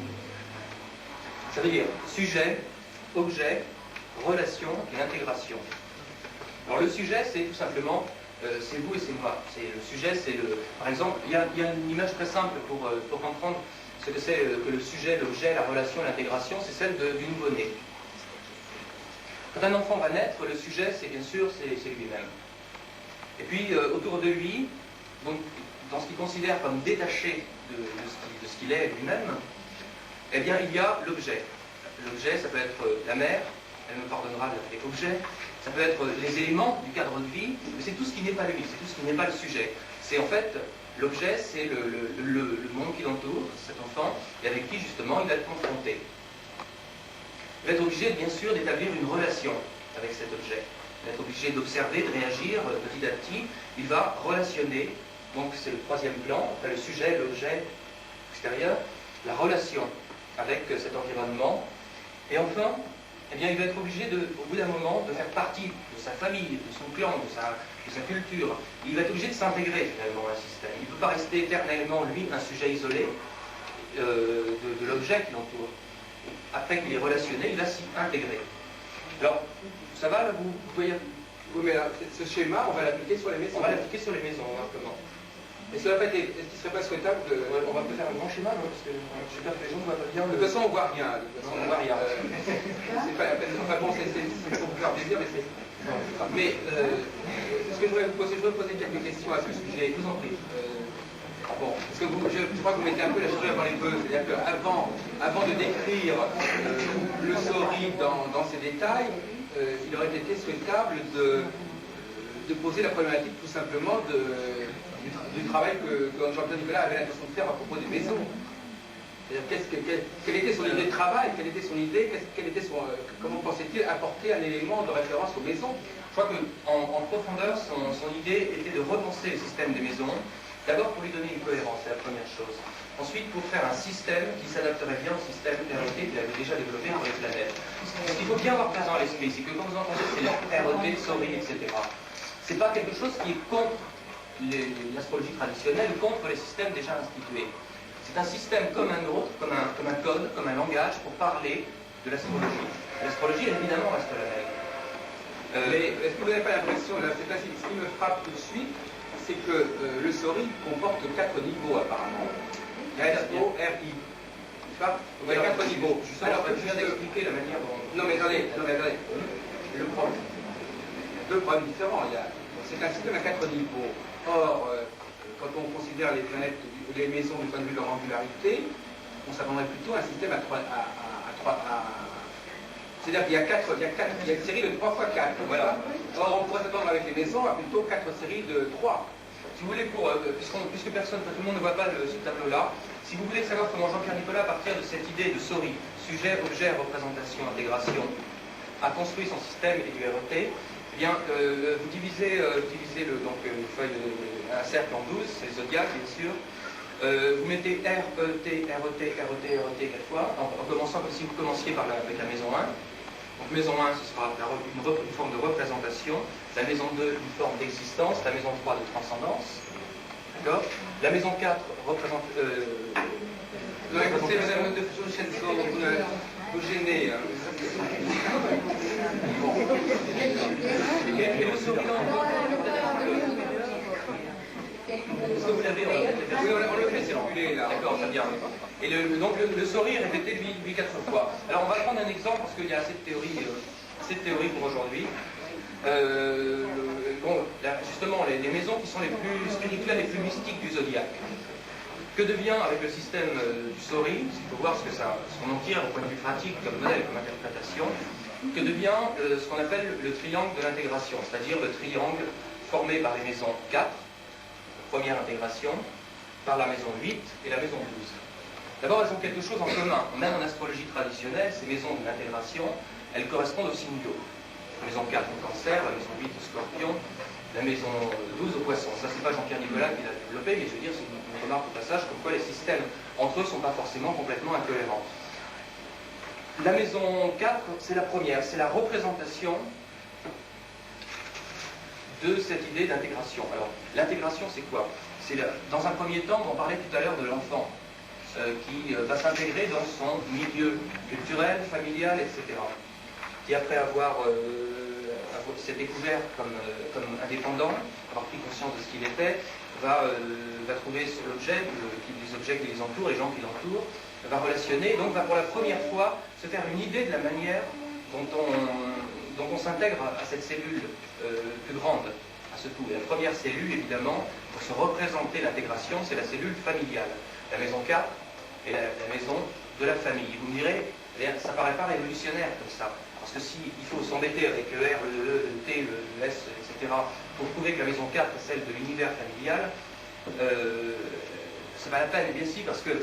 ça veut dire sujet, objet, relation et intégration. Alors, le sujet, c'est tout simplement, c'est vous et c'est moi. Le sujet, c'est par exemple, il y a une image très simple pour comprendre ce que c'est que le sujet, l'objet, la relation et l'intégration, c'est celle du nouveau-né. Quand un enfant va naître, le sujet, c'est bien sûr, c'est lui-même. Et puis, autour de lui, donc, dans ce qu'il considère comme détaché de ce qu'il est lui-même, eh bien, il y a l'objet. L'objet, ça peut être la mère, elle me pardonnera d'appeler objet, ça peut être les éléments du cadre de vie, mais c'est tout ce qui n'est pas lui, c'est tout ce qui n'est pas le sujet. C'est en fait, l'objet, c'est le monde qui l'entoure, cet enfant, et avec qui, justement, il va être confronté. Il va être obligé, bien sûr, d'établir une relation avec cet objet. Il va être obligé d'observer, de réagir petit à petit. Il va relationner. Donc c'est le 3e plan, après le sujet, l'objet extérieur, la relation avec cet environnement. Et enfin, eh bien, il va être obligé, au bout d'un moment, de faire partie de sa famille, de son clan, de sa culture. Il va être obligé de s'intégrer finalement à un système. Il ne peut pas rester éternellement, lui, un sujet isolé de l'objet qui l'entoure. Après qu'il est relationné, il va s'y intégrer. Alors, ça va, là, vous voyez? Oui, mais ce schéma, on va l'appliquer sur les maisons. On va l'appliquer sur les maisons, comment. Est-ce qu'il ne serait pas souhaitable de... On va peut-être faire un grand schéma, non? Parce que j'ai peur que les gens ne voient pas bien. De toute façon, on ne voit rien. On ne voit rien. C'est pas la peine. Enfin bon, c'est pour vous faire plaisir, mais c'est... Mais ce que je voudrais vous poser, quelques questions à ce sujet. Je vous en prie. Bon, parce que je crois que vous mettez un peu la charrue avant les bœufs. C'est-à-dire qu'avant de décrire le SORI dans ses détails, il aurait été souhaitable de poser la problématique tout simplement du travail que Jean-Pierre Nicolas avait l'intention de faire à propos des maisons. C'est-à-dire quelle était son idée de travail, quelle était son idée, comment pensait-il apporter un élément de référence aux maisons. Je crois qu'en profondeur, son idée était de repenser le système des maisons, d'abord pour lui donner une cohérence, c'est la première chose. Ensuite, pour faire un système qui s'adapterait bien au système RET qu'il avait déjà développé pour les planètes. Ce qu'il faut bien avoir présent à l'esprit, c'est que quand vous entendez c'est RET, SORI, etc., c'est pas quelque chose qui est contre l'astrologie traditionnelle ou contre les systèmes déjà institués. C'est un système comme un autre, comme un code, comme un langage pour parler de l'astrologie. L'astrologie, évidemment, reste la même. Mais est-ce que vous n'avez pas l'impression, là, c'est facile, ce qui me frappe tout de suite, c'est que le SORI comporte 4 niveaux apparemment. S-O-R-I. Il y a 4 niveaux. Alors, je viens d'expliquer la manière dont... Non mais attendez. Le problème. Deux problèmes différents. C'est un système à 4 niveaux. Or, quand on considère les planètes, les maisons du point de vue de leur angularité, on s'attendrait plutôt à un système à 3. C'est-à-dire qu'il y a une série de 3 x 4. Voilà. Or, on pourrait s'attendre avec les maisons à plutôt 4 séries de 3. Si vous voulez, puisque personne, tout le monde ne voit pas ce tableau-là, si vous voulez savoir comment Jean-Pierre Nicolas, à partir de cette idée de SORI, sujet, objet, représentation, intégration, a construit son système et du RET, eh bien, vous divisez une feuille, un cercle en 12, c'est le zodiaque, bien sûr. Vous mettez R, E, T, R, E, T, R, E, T, R, E, T 4 fois, en commençant comme si vous commenciez avec la maison 1. Donc maison 1, ce sera une forme de représentation. La maison 2, une forme d'existence. La maison 3, de transcendance. D'accord. La maison 4 représente... écoutez, madame de Vincenzo, vous gênez. Hein. Et le souriant... Est-ce que vous l'avez Oui, on le fait circuler là. D'accord, très bien. Et donc le sourire est répété lui 4 fois. Alors on va prendre un exemple parce qu'il y a assez de théories pour aujourd'hui. Justement, les maisons qui sont les plus spirituelles, les plus mystiques du zodiaque. Que devient avec le système du Sori, il faut voir ce qu'on en tire au point de vue pratique comme modèle, comme interprétation, que devient ce qu'on appelle le triangle de l'intégration, c'est-à-dire le triangle formé par les maisons 4, première intégration, par la maison 8 et la maison 12. D'abord, elles ont quelque chose en commun. Même en astrologie traditionnelle, ces maisons de l'intégration, elles correspondent aux signes d'eau. La maison 4 au cancer, la maison 8 au scorpion, la maison 12 au poisson. Ça, c'est pas Jean-Pierre Nicolas qui l'a développé, mais je veux dire, c'est une remarque au passage, comme quoi les systèmes entre eux ne sont pas forcément complètement incohérents. La maison 4, c'est la première, c'est la représentation de cette idée d'intégration. Alors, l'intégration, c'est quoi? C'est dans un premier temps, on parlait tout à l'heure de l'enfant, qui va s'intégrer dans son milieu culturel, familial, etc. Qui, après avoir s'est découvert comme indépendant, avoir pris conscience de ce qu'il était, va trouver sur l'objet, les objets qui les entourent, les gens qui l'entourent, va relationner, donc va pour la première fois se faire une idée de la manière dont on s'intègre à cette cellule plus grande, à ce tout. Et la première cellule, évidemment, pour se représenter l'intégration, c'est la cellule familiale. La maison 4 est la maison de la famille. Vous me direz, ça ne paraît pas révolutionnaire comme ça. Parce que s'il faut s'embêter avec le R, le E, le T, le S, etc., pour prouver que la maison 4 est celle de l'univers familial, c'est pas la peine, bien si, parce que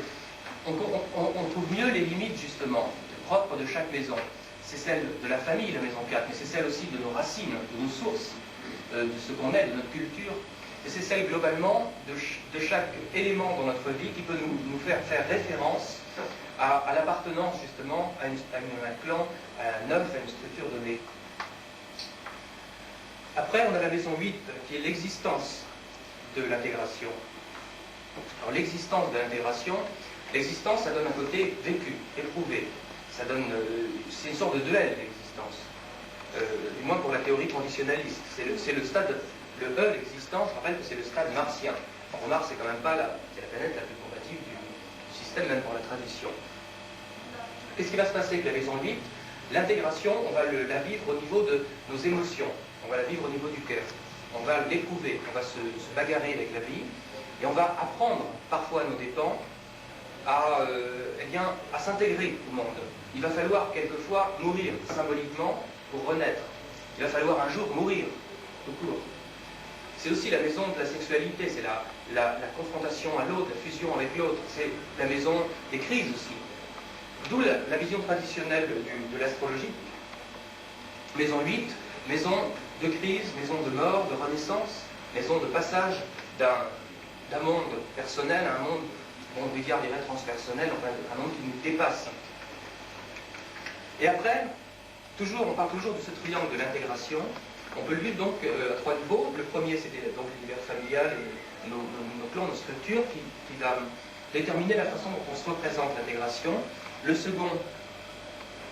on trouve mieux les limites, justement, propres de chaque maison. C'est celle de la famille, la maison 4, mais c'est celle aussi de nos racines, de nos sources, de ce qu'on est, de notre culture. Et c'est celle, globalement, de chaque élément dans notre vie qui peut nous faire référence à l'appartenance, justement, à un clan, à un œuf, à une structure donnée. Après, on a la maison 8, qui est l'existence de l'intégration. Alors, l'existence de l'intégration, l'existence, ça donne un côté vécu, éprouvé. Ça donne, c'est une sorte de duel, l'existence. Du moins pour la théorie conditionnaliste. C'est le stade, le E, l'existence, je rappelle que c'est le stade martien. Or, Mars, c'est quand même pas c'est la planète la plus combative du système, même pour la tradition. Qu'est-ce qui va se passer avec la maison 8? L'intégration, on va la vivre au niveau de nos émotions. On va la vivre au niveau du cœur. On va l'éprouver, on va se bagarrer avec la vie. Et on va apprendre, parfois à nos dépens, à s'intégrer au monde. Il va falloir quelquefois mourir symboliquement pour renaître. Il va falloir un jour mourir, tout court. C'est aussi la maison de la sexualité, c'est la confrontation à l'autre, la fusion avec l'autre. C'est la maison des crises aussi. D'où la vision traditionnelle de l'astrologie. Maison 8, maison de crise, maison de mort, de renaissance, maison de passage d'un monde personnel à un monde, on dirait transpersonnel, enfin un monde qui nous dépasse. Et après, on parle toujours de ce triangle de l'intégration. On peut le vivre donc à 3 niveaux. Le premier, c'était donc l'univers familial et nos clans, nos structures, qui va déterminer la façon dont on se représente l'intégration. Le second,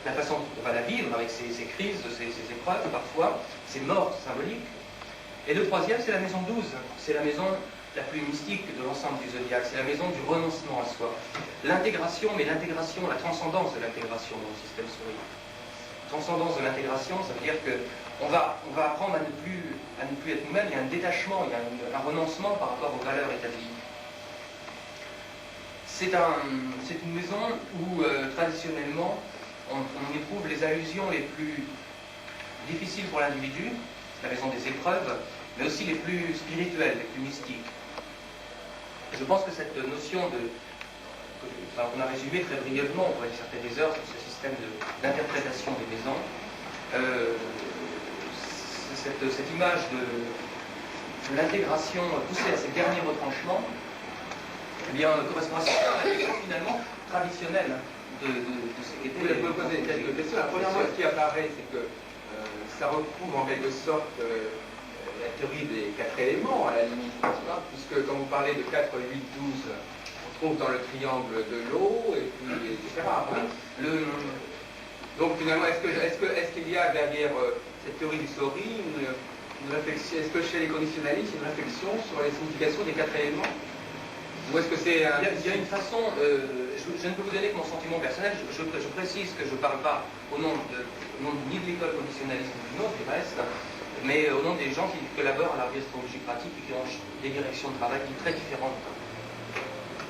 la façon dont on va la vivre avec ces crises, ces épreuves parfois, ces morts symboliques. Et le troisième, c'est la maison 12. C'est la maison la plus mystique de l'ensemble du zodiaque. C'est la maison du renoncement à soi. L'intégration, mais l'intégration, la transcendance de l'intégration dans le système solaire. Transcendance de l'intégration, ça veut dire que on va apprendre à ne plus être nous-mêmes, il y a un détachement, il y a un renoncement par rapport aux valeurs établies. C'est une maison où, traditionnellement, on éprouve les allusions les plus difficiles pour l'individu, la maison des épreuves, mais aussi les plus spirituelles, les plus mystiques. Et je pense que cette notion on a résumé très brièvement, on pourrait disserter des heures sur ce système d'interprétation des maisons, cette image de l'intégration poussée à ces derniers retranchements, eh bien, correspond à la vision finalement traditionnelle de ce qu'était. Vous pouvez poser quelques questions. La première chose qui apparaît, c'est que ça retrouve en quelque sorte la théorie des 4 éléments, à la limite, puisque quand vous parlez de 4, 8, 12, on trouve dans le triangle de l'eau, et puis, etc. Donc finalement, est-ce qu'il y a derrière cette théorie du Sori une réflexion, est-ce que chez les conditionnalistes, une réflexion sur les significations des 4 éléments? Ou est-ce que c'est il y a une façon, je ne peux vous donner que mon sentiment personnel, je précise que je ne parle pas au nom ni de l'école conditionnaliste ni d'une autre, du reste, mais au nom des gens qui collaborent à la astrologie pratique et qui ont des directions de travail très différentes.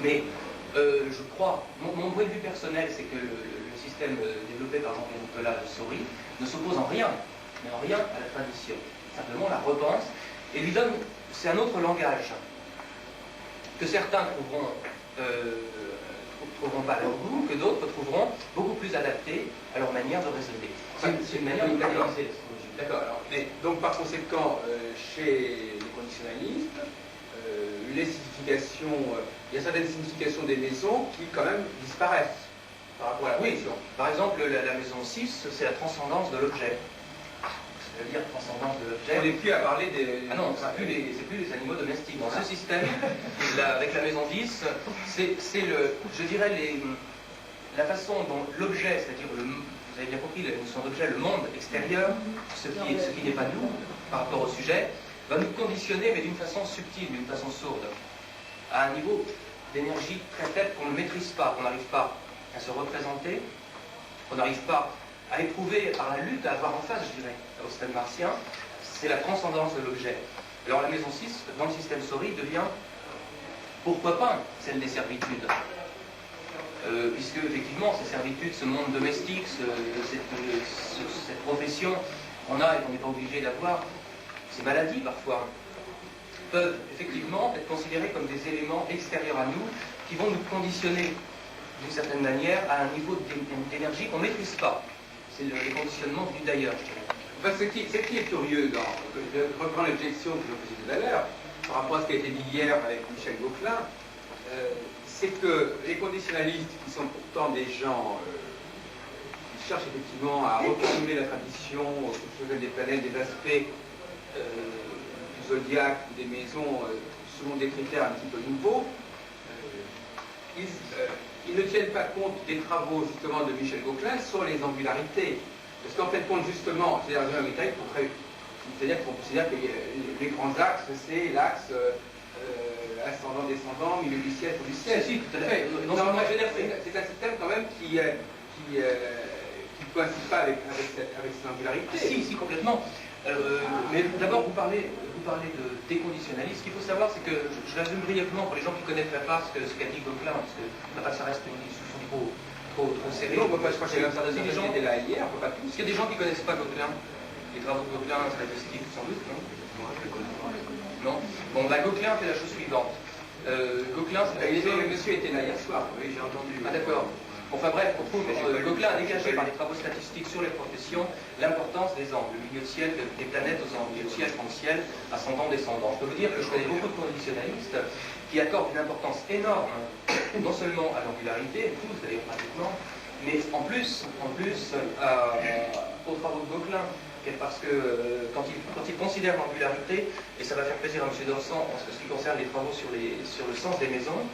Mais je crois, mon point de vue personnel, c'est que le système développé par Jean-Pierre Nicolas de Sori ne s'oppose en rien, mais en rien à la tradition. Simplement la repense et lui donne, c'est un autre langage que certains trouveront pas à leur goût, que d'autres trouveront beaucoup plus adapté à leur manière de raisonner. C'est une manière de canaliser l'astrologie. D'accord. Mais donc par conséquent, chez les conditionnalistes, les significations, il y a certaines significations des maisons qui quand même disparaissent par rapport à la tradition. Par exemple, la maison 6, c'est la transcendance de l'objet. C'est-à-dire transcendance de l'objet. On n'est plus à parler des... Ah non, c'est plus les animaux domestiques. Dans ce système, avec la maison 10, c'est je dirais, la façon dont l'objet, c'est-à-dire, vous avez bien compris, la notion d'objet, le monde extérieur, ce qui n'est pas nous, par rapport au sujet, va nous conditionner, mais d'une façon subtile, d'une façon sourde, à un niveau d'énergie très faible qu'on ne maîtrise pas, qu'on n'arrive pas à se représenter, qu'on n'arrive pas à éprouver par la lutte, à avoir en face, je dirais, au système martien, c'est la transcendance de l'objet. Alors la maison 6, dans le système Sori, devient, pourquoi pas, celle des servitudes. Puisque, effectivement, ces servitudes, ce monde domestique, cette profession qu'on a et qu'on n'est pas obligé d'avoir, ces maladies parfois, peuvent effectivement être considérées comme des éléments extérieurs à nous qui vont nous conditionner d'une certaine manière à un niveau d'énergie qu'on ne maîtrise pas. C'est le conditionnement venu d'ailleurs, je dirais. Enfin, ce qui est curieux, je reprends l'objection que je faisais tout à l'heure, par rapport à ce qui a été dit hier avec Michel Gauquelin, c'est que les conditionnalistes, qui sont pourtant des gens qui cherchent effectivement à reformuler la tradition, des planètes, des aspects du zodiaque, des maisons, selon des critères un petit peu nouveaux, ils ne tiennent pas compte des travaux justement de Michel Gauquelin sur les angularités. Parce qu'en fait, compte justement, c'est-à-dire qu'on considère que les grands axes, c'est l'axe ascendant-descendant, milieu du ciel, fond du ciel. Si, tout à fait. C'est un système quand même qui ne coïncide pas avec ces angularités. Si, complètement. Mais d'abord, vous parlez de déconditionnalisme. Ce qu'il faut savoir, c'est que, je résume brièvement pour les gens qui ne connaîtraient pas ce qu'a dit Gauquelin, parce que ça reste une discussion trop serrée. Non, moi je crois que les gens étaient là hier, on peut pas tous. Est-ce qu'il y a des gens qui ne connaissent pas Gauquelin? Les travaux de Gauquelin, statistiques, sans doute, non? Non. Bon, Gauquelin fait la chose suivante. Gauquelin, le monsieur était là hier soir, oui, j'ai entendu. Ah d'accord. Enfin bref, on trouve Gauquelin a dégagé par les travaux statistiques sur les professions l'importance des angles, le milieu de ciel, des planètes aux angles, milieu de ciel, fond de ciel, ascendant, descendant. Je peux vous dire que je connais beaucoup de conditionnalistes qui accordent une importance énorme, non seulement à l'angularité, tous d'ailleurs pratiquement, mais en plus aux travaux de Gauquelin. Parce que quand il considère l'angularité, et ça va faire plaisir à M. Dorsan en ce qui concerne les travaux sur le sens des maisons,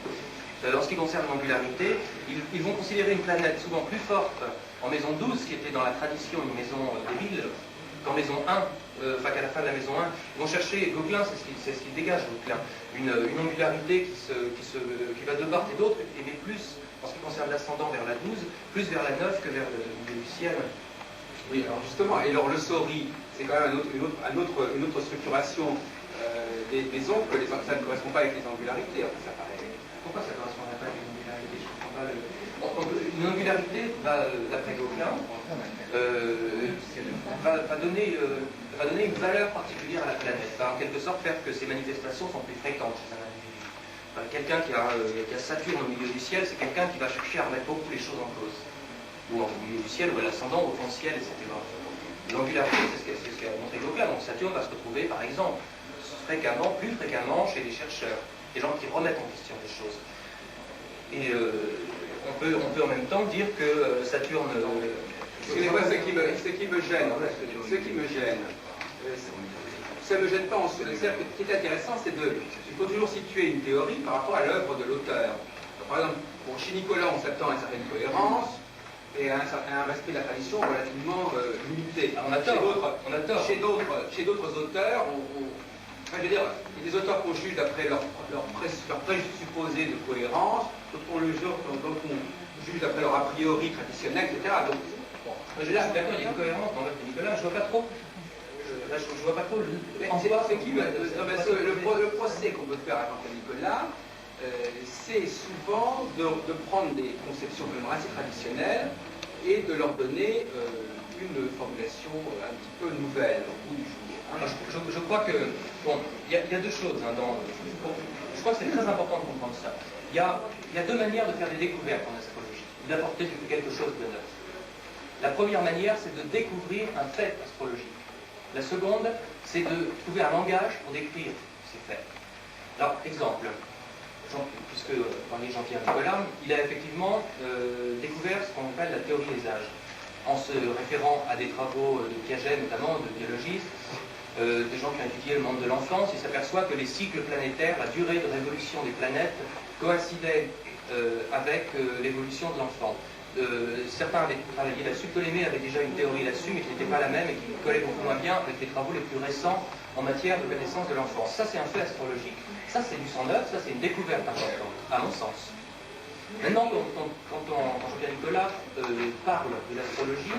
en ce qui concerne l'angularité, ils vont considérer une planète souvent plus forte en maison 12, qui était dans la tradition une maison débile, qu'en maison 1, enfin qu'à la fin de la maison 1, ils vont chercher, Gauquelin, c'est ce qu'il dégage, Gauquelin, une angularité qui va de part et d'autre, et mais plus, en ce qui concerne l'ascendant vers la 12, plus vers la 9 que vers le milieu du ciel. Oui, alors justement, et alors le SORI, c'est quand même une autre structuration des maisons, que ça ne correspond pas avec les angularités. Enfin, ça paraît... Pourquoi ça ne correspondrait pas avec les angularités? Je ne comprends pas le... Une angularité, d'après Gauquelin, va donner une valeur particulière à la planète, va en quelque sorte faire que ces manifestations sont plus fréquentes chez un individu. Quelqu'un qui a Saturne au milieu du ciel, c'est quelqu'un qui va chercher à remettre beaucoup les choses en cause. Ou au milieu du ciel, ou à l'ascendant, au fond du ciel, etc. L'angularité, c'est ce qu'a montré Gauquelin. Donc Saturne va se retrouver, par exemple, plus fréquemment chez les chercheurs, des gens qui remettent en question les choses. Et on peut en même temps dire que Saturne... Excusez-moi, ce qui me gêne, ça ne me gêne pas en ce. Ce qui est intéressant, c'est il faut toujours situer une théorie par rapport à l'œuvre de l'auteur. Par exemple, chez Nicolas, on s'attend à une certaine cohérence et à un respect de la tradition relativement limité. On a tort. Chez d'autres auteurs, je veux dire, il y a des auteurs qu'on juge d'après leur présupposé de cohérence, d'autres qu'on juge d'après leur a priori traditionnel, etc. Donc, bon, je veux dire, d'accord, il y a une cohérence dans l'œuvre de Nicolas, je vois pas trop. Je vois pas trop le procès qu'on peut faire à Jean-Pierre Nicolas, c'est souvent de prendre des conceptions vraiment assez traditionnelles et de leur donner une formulation un petit peu nouvelle au bout du jour. Je crois que, bon, il y a deux choses. Je crois que c'est très important de comprendre ça. Il y a deux manières de faire des découvertes en astrologie, d'apporter quelque chose de neuf. La première manière, c'est de découvrir un fait astrologique. La seconde, c'est de trouver un langage pour décrire ces faits. Alors, exemple, puisque vous parliez de Jean-Pierre Nicolas, il a effectivement découvert ce qu'on appelle la théorie des âges, en se référant à des travaux de Piaget, notamment de biologistes, des gens qui ont étudié le monde de l'enfance. Il s'aperçoit que les cycles planétaires, la durée de révolution des planètes, coïncidaient avec l'évolution de l'enfant. Certains avaient travaillé là-dessus. Ptolémée avait déjà une théorie là-dessus, mais qui n'était pas la même et qui collait beaucoup moins bien avec les travaux les plus récents en matière de connaissance de l'enfance. Ça, c'est un fait astrologique. Ça, c'est du sang neuf, ça, c'est une découverte importante, à mon sens. Maintenant, quand Jean-Pierre Nicolas parle de l'astrologie,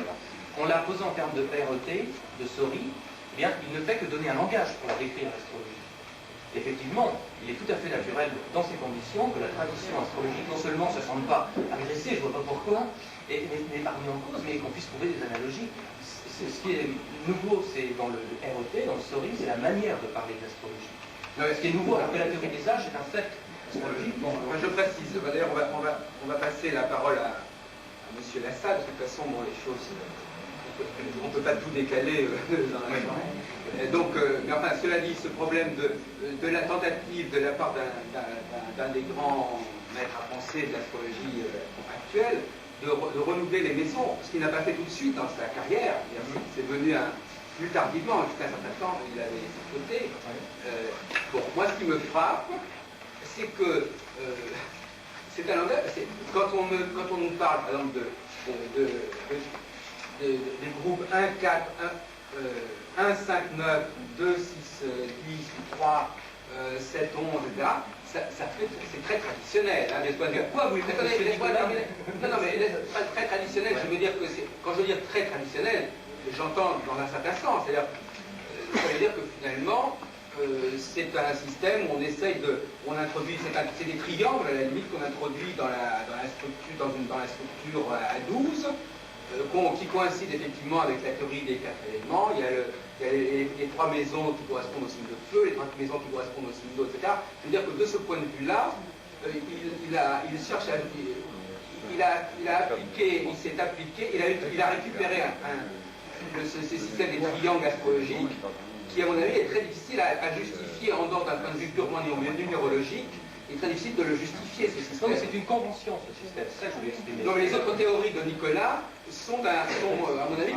en la posant en termes de RET, de SORI, eh bien, il ne fait que donner un langage pour la décrire l'astrologie. Effectivement, il est tout à fait naturel dans ces conditions que la tradition astrologique non seulement ne se sente pas agressée, je ne vois pas pourquoi, mais pas remis en cause, mais qu'on puisse trouver des analogies. Ce qui est nouveau, c'est dans le RET, dans le SORI, c'est la manière de parler de l'astrologie. Ce qui est nouveau, alors que la théorie des âges, c'est un fait astrologique. Bon, je précise, d'ailleurs, on va passer la parole à M. Lassalle, de toute façon, bon, les choses... On ne peut pas tout décaler dans la journée. Donc, mais enfin, cela dit, ce problème de la tentative de la part d'un des grands maîtres à penser de l'astrologie actuelle, de renouveler les maisons, ce qu'il n'a pas fait tout de suite dans sa carrière, c'est venu plus tardivement, jusqu'à un certain temps, il avait ses côtés. Bon, moi, ce qui me frappe, c'est que c'est un langage, quand on nous parle, par exemple, des groupes 1, 4, 1, 5, 9, 2, 6, 10, 3, 7, 11, etc. C'est très traditionnel. Hein, Pourquoi vous Non, mais très traditionnel, je veux dire que quand je veux dire très traditionnel, j'entends dans un certain sens. C'est-à-dire, ça veut dire que finalement, c'est un système où on introduit, c'est des triangles à la limite qu'on introduit dans la structure à 12. Qui coïncide effectivement avec la théorie des 4 éléments. Il y a les 3 maisons qui correspondent au signe de feu, les 3 maisons qui correspondent au signe d'eau, etc. Je veux dire que de ce point de vue-là, il a récupéré ce système des triangles astrologiques qui, à mon avis, est très difficile à justifier en dehors d'un point de vue purement numérologique. Il est très difficile de le justifier, ce système. C'est une convention, ce système. C'est ça que je voulais exprimer. Donc les autres théories de Nicolas sont à mon avis,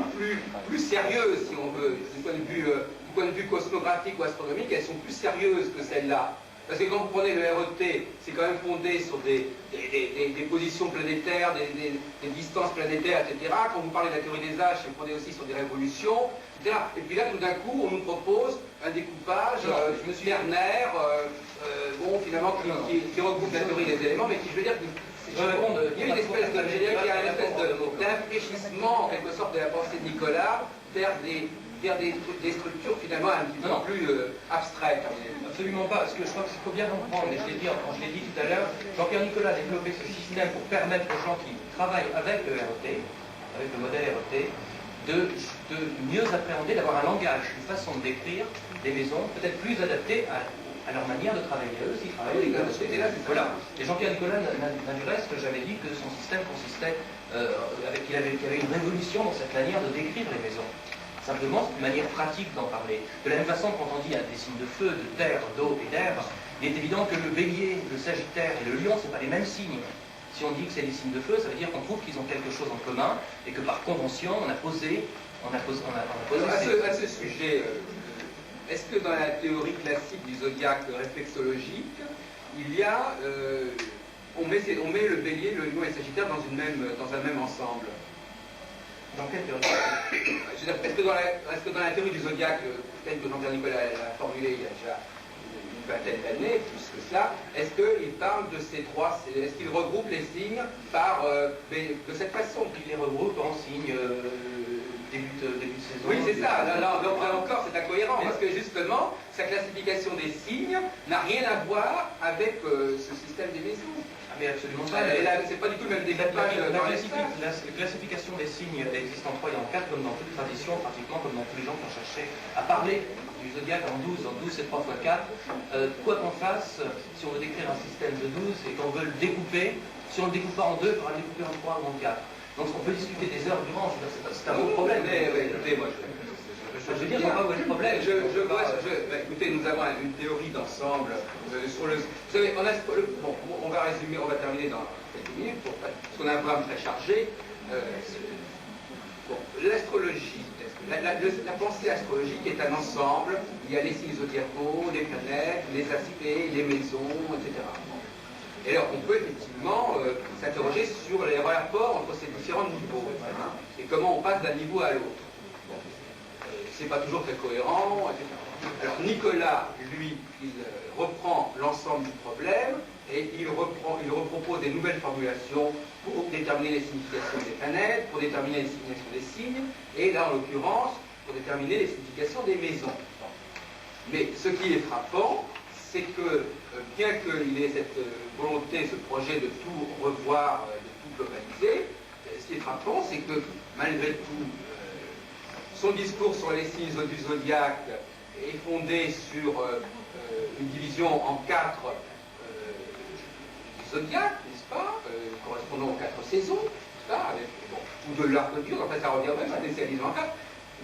plus sérieuses, si on veut. Du point de vue cosmographique ou astronomique, elles sont plus sérieuses que celles-là. Parce que quand vous prenez le RET, c'est quand même fondé sur des positions planétaires, des distances planétaires, etc. Quand vous parlez de la théorie des âges, c'est fondé aussi sur des révolutions, etc. Et puis là, tout d'un coup, on nous propose un découpage, Werner, bon, finalement, qui regroupe la théorie des éléments, mais qui, je veux dire, je réponds il y a une espèce d'infléchissement, en quelque sorte, de la pensée de Nicolas vers des structures finalement un petit peu plus abstraites. Absolument pas, parce que je crois qu'il faut bien comprendre, et je l'ai dit tout à l'heure, Jean-Pierre Nicolas a développé ce système pour permettre aux gens qui travaillent avec le RET, avec le modèle RET, de mieux appréhender, d'avoir un langage, une façon de décrire des maisons peut-être plus adaptée à leur manière de travailler. Eux aussi travaillent avec là. Voilà. Et Jean-Pierre Nicolas n'a du reste jamais dit que son système consistait, qu'il y avait une révolution dans cette manière de décrire les maisons. Simplement, c'est une manière pratique d'en parler. De la même façon, quand on dit des signes de feu, de terre, d'eau et d'air, il est évident que le bélier, le sagittaire et le lion, ce n'est pas les mêmes signes. Si on dit que c'est des signes de feu, ça veut dire qu'on trouve qu'ils ont quelque chose en commun et que par convention, on a posé à ce sujet, est-ce que dans la théorie classique du zodiaque réflexologique, il y a, on met le bélier, le lion et le sagittaire dans un même ensemble? Dans quelle théorie? Est-ce que dans la théorie du zodiaque, telle que Jean-Pierre Nicolas l'a formulée il y a déjà une vingtaine d'années, plus que cela, est-ce qu'il parle de ces trois, est-ce qu'il regroupe les signes de cette façon? Il les regroupe en signes début de saison. Oui, c'est ça. Là encore, c'est incohérent, parce que justement, sa classification des signes n'a rien à voir avec ce système des maisons. Mais absolument pas. C'est pas du tout le même découpage. La classification des signes existe en 3 et en 4, comme dans toute tradition, pratiquement comme dans tous les gens qui ont cherché à parler du zodiaque en 12. En 12, c'est 3 x 4. Quoi qu'on fasse, si on veut décrire un système de 12 et qu'on veut le découper, si on le découpe pas en 2, il faudra le découper en 3 ou en 4. Donc on peut discuter des heures durant, c'est un autre problème. Écoutez, moi, je veux dire, c'est pas le problème. Écoutez, nous avons une théorie d'ensemble sur le. Vous savez, on va résumer, on va terminer dans quelques minutes, parce qu'on a un programme très chargé. L'astrologie, la pensée astrologique est un ensemble. Il y a les signes zodiacaux, les planètes, les aspects, les maisons, etc. Et alors, on peut effectivement s'interroger sur les rapports entre ces différents niveaux, et comment on passe d'un niveau à l'autre. C'est pas toujours très cohérent, etc. Alors Nicolas, lui, il reprend l'ensemble du problème et il repropose des nouvelles formulations pour déterminer les significations des planètes, pour déterminer les significations des signes, et là, en l'occurrence, pour déterminer les significations des maisons. Mais ce qui est frappant, c'est que, bien qu'il ait cette volonté, ce projet de tout revoir, de tout globaliser, ce qui est frappant, c'est que, malgré tout, son discours sur les signes du zodiaque est fondé sur une division en 4 zodiaques, n'est-ce pas, correspondant aux 4 saisons, n'est-ce pas, ou de l'arc de Dieu, en fait ça revient même à spécialisé en 4,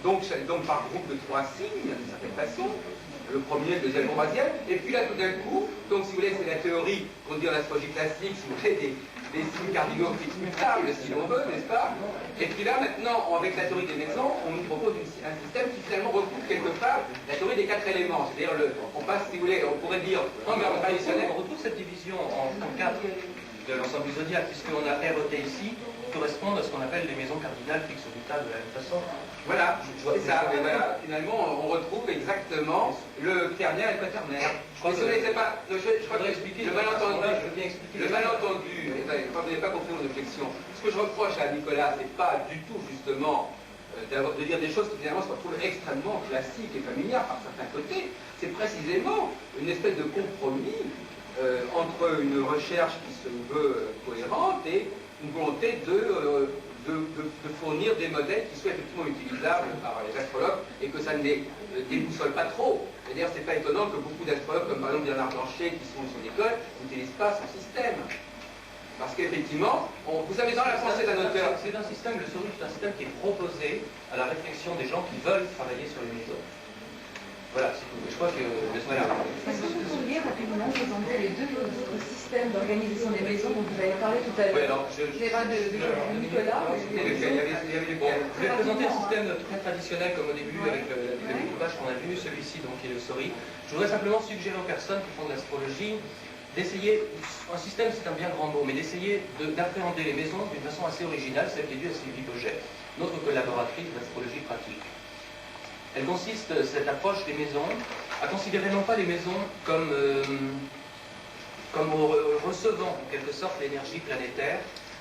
donc par groupe de 3 signes, d'une certaine façon, le premier, le deuxième, le troisième, et puis là tout d'un coup, donc si vous voulez, c'est la théorie, qu'on dit en astrologie classique, si vous voulez, des signes cardinaux fixes mutables, si l'on veut, n'est-ce pas? Et puis là, maintenant, avec la théorie des maisons, on nous propose un système qui finalement recoupe quelque part la théorie des 4 éléments. C'est-à-dire, on passe, si vous voulez, on pourrait dire, en traditionnel, on retrouve cette division en 4 de l'ensemble du zodiaque, puisqu'on a RET ici, qui correspondent à ce qu'on appelle les maisons cardinales fixes ou mutables de la même façon. Voilà, c'est ça. Et voilà, finalement, on retrouve exactement le ternaire et le quaternaire. Je crois que le malentendu, quand vous n'avez pas compris mon objection, ce que je reproche à Nicolas, c'est pas du tout justement de dire des choses qui finalement se retrouvent extrêmement classiques et familières par certains côtés. C'est précisément une espèce de compromis entre une recherche qui se veut cohérente et une volonté de fournir des modèles qui soient effectivement utilisables par les astrologues et que ça ne les déboussole pas trop. C'est-à-dire, c'est pas étonnant que beaucoup d'astrologues, comme par exemple Bernard Blanchet, qui sont sur l'école, n'utilisent pas son système. Parce qu'effectivement, vous savez, dans la pensée d'un auteur... C'est un système, le SORI, c'est un système qui est proposé à la réflexion des gens qui veulent travailler sur les méthodes. Voilà, c'est tout. Je crois que... Voilà. Est-ce que vous pourriez rapidement présenter les deux autres systèmes d'organisation des maisons dont vous avez parlé tout à l'heure? Oui, alors, de Nicolas. Je vais présenter le système très traditionnel comme au début, avec le découpage qu'on a vu, celui-ci donc qui est le SORI. Je voudrais simplement suggérer aux personnes qui font de l'astrologie d'essayer, un système c'est un bien grand mot, mais d'essayer d'appréhender les maisons d'une façon assez originale, celle qui est due à Sylvie Boget, notre collaboratrice d'astrologie pratique. Elle consiste, cette approche des maisons, à considérer non pas les maisons comme comme recevant en quelque sorte l'énergie planétaire,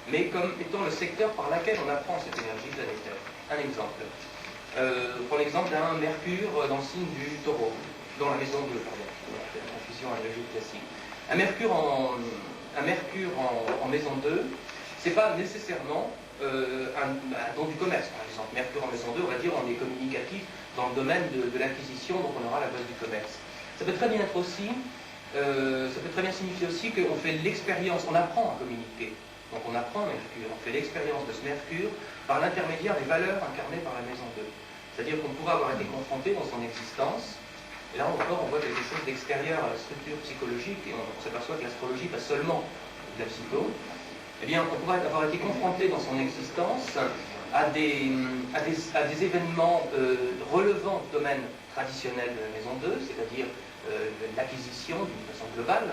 mais comme étant le secteur par lequel on apprend cette énergie planétaire. Un exemple. Pour l'exemple d'un Mercure dans le signe du Taureau, dans la maison 2, pardon, la confusion analogique classique. Un Mercure en maison 2, c'est pas nécessairement un don du commerce, par exemple. Mercure en maison 2, on va dire, on est communicatif dans le domaine de l'acquisition, donc on aura la base du commerce. Ça peut très bien être aussi, ça peut très bien signifier aussi qu'on fait l'expérience, on apprend à communiquer. Donc on apprend Mercure, on fait l'expérience de ce Mercure par l'intermédiaire des valeurs incarnées par la maison 2. C'est-à-dire qu'on pourra avoir été confronté dans son existence, et là encore on voit quelque chose d'extérieur à la structure psychologique, et on s'aperçoit que l'astrologie pas seulement de la psycho, eh bien on pourra avoir été confronté dans son existence à des événements relevant du domaine traditionnel de la maison 2, c'est-à-dire l'acquisition d'une façon globale,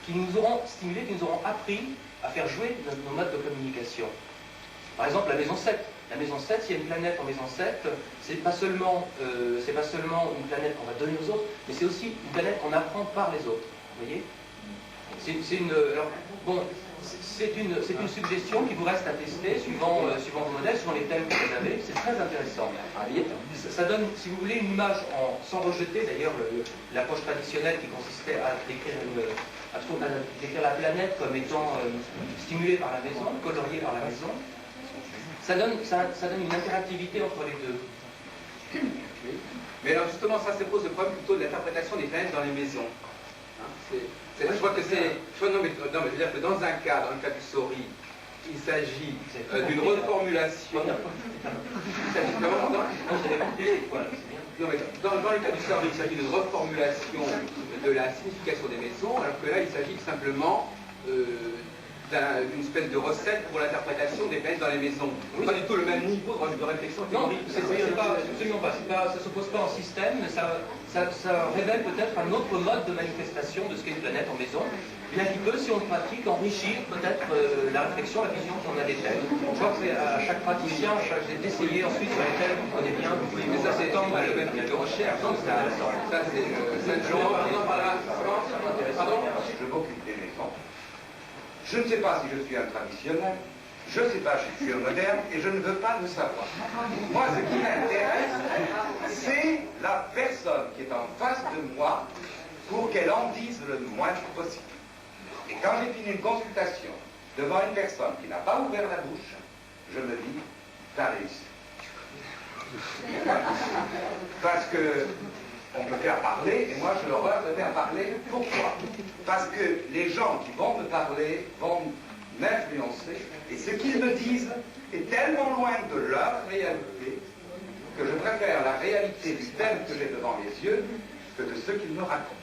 qui nous auront stimulé, qui nous auront appris à faire jouer nos modes de communication. Par exemple, la maison 7. La maison 7, s'il y a une planète en maison 7, c'est pas seulement une planète qu'on va donner aux autres, mais c'est aussi une planète qu'on apprend par les autres. Vous voyez? C'est une suggestion qui vous reste à tester suivant vos modèles, suivant les thèmes que vous avez. C'est très intéressant. Ça donne, si vous voulez, une image sans rejeter d'ailleurs l'approche traditionnelle qui consistait à décrire la planète comme étant stimulée par la maison, coloriée par la maison. Ça donne une interactivité entre les deux. Mais alors justement, ça pose le problème plutôt de l'interprétation des planètes dans les maisons. Je crois que c'est... Non, mais je veux dire que dans un cas, dans le cas du Sori, il s'agit d'une reformulation... Dans le cas du Sori, il s'agit d'une reformulation de la signification des maisons, alors que là, il s'agit simplement d'une espèce de recette pour l'interprétation des planètes dans les maisons. Pas du tout le même niveau de réflexion théorique. Non, absolument pas. Ça ne s'oppose pas en système, mais ça révèle peut-être un autre mode de manifestation de ce qu'est une planète en maison, bien qu'il peut, si on le pratique, enrichir peut-être la réflexion, la vision qu'on a des thèmes. Je crois que c'est à chaque praticien d'essayer ensuite sur les thèmes qu'on connaît bien. Oui, mais ça c'est le même type de recherche. Non, ça c'est genre. Pardon ? Je m'occupe des maisons. Je ne sais pas si je suis un traditionnel, je ne sais pas si je suis un moderne, et je ne veux pas le savoir. Moi, ce qui m'intéresse, c'est la personne qui est en face de moi pour qu'elle en dise le moins possible. Et quand j'ai fini une consultation devant une personne qui n'a pas ouvert la bouche, je me dis, t'as réussi. Parce que on peut faire parler, et moi j'ai l'horreur de faire parler. Pourquoi? Parce que les gens qui vont me parler vont m'influencer, et ce qu'ils me disent est tellement loin de leur réalité que je préfère la réalité du thème que j'ai devant les yeux que de ce qu'ils me racontent.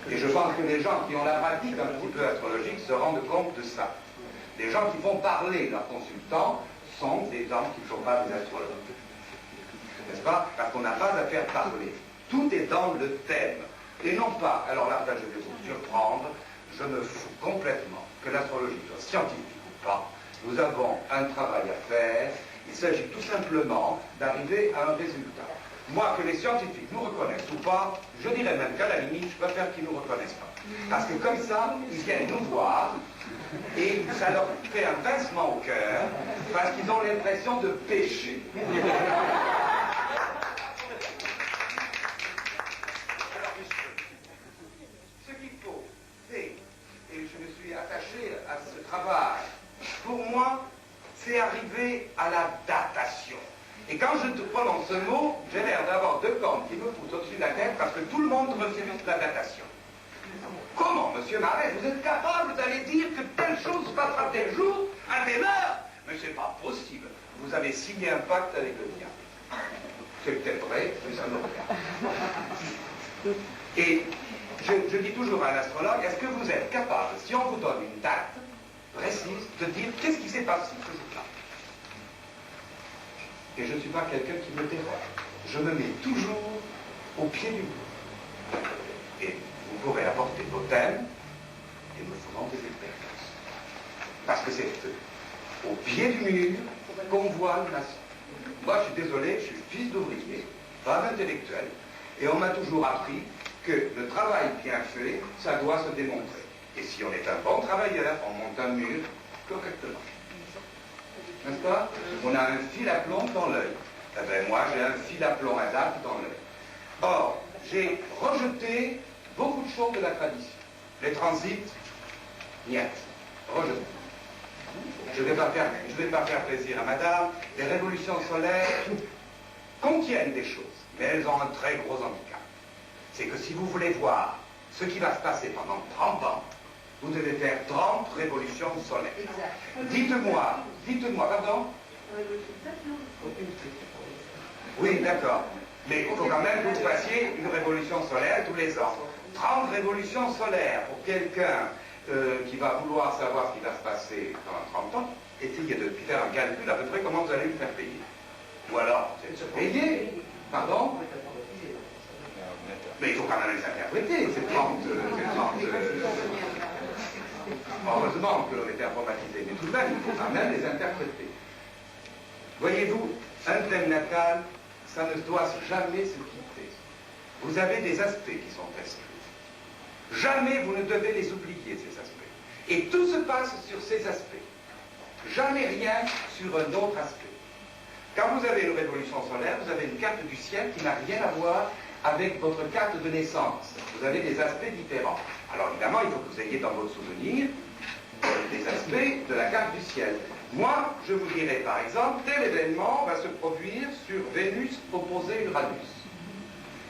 Et je pense que les gens qui ont la pratique un petit peu astrologique se rendent compte de ça. Les gens qui font parler leurs consultants sont des gens qui ne sont pas des astrologues. N'est-ce pas? Parce qu'on n'a pas à faire parler. Tout est dans le thème. Et non pas, alors là, je vais vous surprendre, je me fous complètement que l'astrologie soit scientifique ou pas. Nous avons un travail à faire. Il s'agit tout simplement d'arriver à un résultat. Moi, que les scientifiques nous reconnaissent ou pas, je dirais même qu'à la limite, je préfère qu'ils ne nous reconnaissent pas. Parce que comme ça, ils viennent nous voir et ça leur fait un pincement au cœur parce qu'ils ont l'impression de pécher. Ce qu'il faut, c'est, et je me suis attaché à ce travail, pour moi, c'est arriver à la datation. Et quand je te prononce ce mot, j'ai l'air d'avoir deux cornes qui me poussent au-dessus de la tête parce que tout le monde refuse la datation. Comment, monsieur Marais, vous êtes capable d'aller dire que telle chose se passera tel jour, à telle heure? Mais c'est pas possible. Vous avez signé un pacte avec le diable. C'est peut-être vrai, mais ça ne rien. Et je dis toujours à un astrologue, est-ce que vous êtes capable, si on vous donne une date précise, de dire qu'est-ce qui s'est passé ce jour-là? Et je ne suis pas quelqu'un qui me dérange. Je me mets toujours au pied du mur. Et vous pourrez apporter vos thèmes et me feront des expériences. Parce que c'est au pied du mur qu'on voit une nation. Moi, je suis désolé, je suis fils d'ouvrier, pas intellectuel, et on m'a toujours appris que le travail bien fait, ça doit se démontrer. Et si on est un bon travailleur, on monte un mur correctement. N'est-ce pas? On a un fil à plomb dans l'œil. Eh bien, moi, j'ai un fil à plomb à date dans l'œil. Or, j'ai rejeté beaucoup de choses de la tradition. Les transits, niet, rejeté. Je ne vais pas faire plaisir à madame. Les révolutions solaires contiennent des choses, mais elles ont un très gros handicap. C'est que si vous voulez voir ce qui va se passer pendant 30 ans, vous devez faire 30 révolutions solaires. Dites-moi, pardon? Oui, d'accord. Mais il faut quand même que vous fassiez une révolution solaire tous les ans. 30 révolutions solaires pour quelqu'un qui va vouloir savoir ce qui va se passer pendant 30 ans, essayez de faire un calcul à peu près comment vous allez lui faire payer. Ou alors, c'est de se payer. Pardon? Mais il faut quand même les interpréter, ces 30... Heureusement que l'on était informatisé, mais tout de même, il faut quand même les interpréter. Voyez-vous, un thème natal, ça ne doit jamais se quitter. Vous avez des aspects qui sont inscrits. Jamais vous ne devez les oublier, ces aspects. Et tout se passe sur ces aspects. Jamais rien sur un autre aspect. Quand vous avez une révolution solaire, vous avez une carte du ciel qui n'a rien à voir avec votre carte de naissance. Vous avez des aspects différents. Alors évidemment, il faut que vous ayez dans votre souvenir des aspects de la carte du ciel. Moi, je vous dirais par exemple, tel événement va se produire sur Vénus opposée Uranus.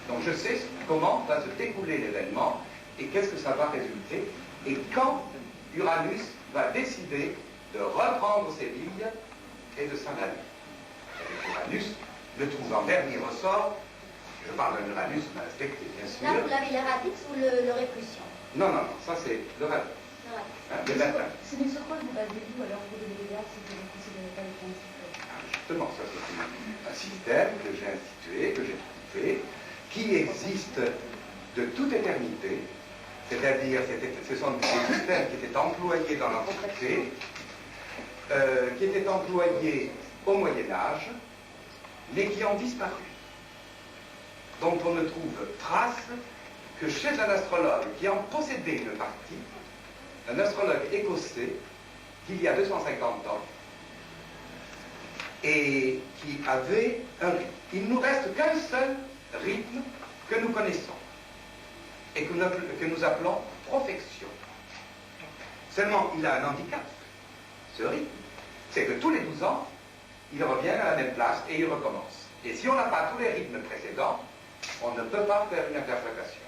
Donc je sais comment va se dérouler l'événement et qu'est-ce que ça va résulter et quand Uranus va décider de reprendre ses lignes et de s'en aller. Uranus le trouve en dernier ressort. Je parle d'un Uranus mal respecté, bien sûr. Là, vous l'avez le radix ou le répulsion? Non, ça c'est le radix. Le matin. C'est une sur quoi vous basez-vous alors vous devez voir si vous ne considérez pas les principes? Justement, ça c'est un système que j'ai institué, que j'ai trouvé, qui existe de toute éternité, c'est-à-dire ce sont des systèmes qui étaient employés dans l'Antiquité, qui étaient employés au Moyen-Âge, mais qui ont disparu, dont on ne trouve trace que chez un astrologue qui en possédait une partie, un astrologue écossais, qu'il y a 250 ans, et qui avait un rythme. Il ne nous reste qu'un seul rythme que nous connaissons, et que nous appelons profection. Seulement, il a un handicap, ce rythme. C'est que tous les 12 ans, il revient à la même place et il recommence. Et si on n'a pas tous les rythmes précédents, on ne peut pas faire une interprétation.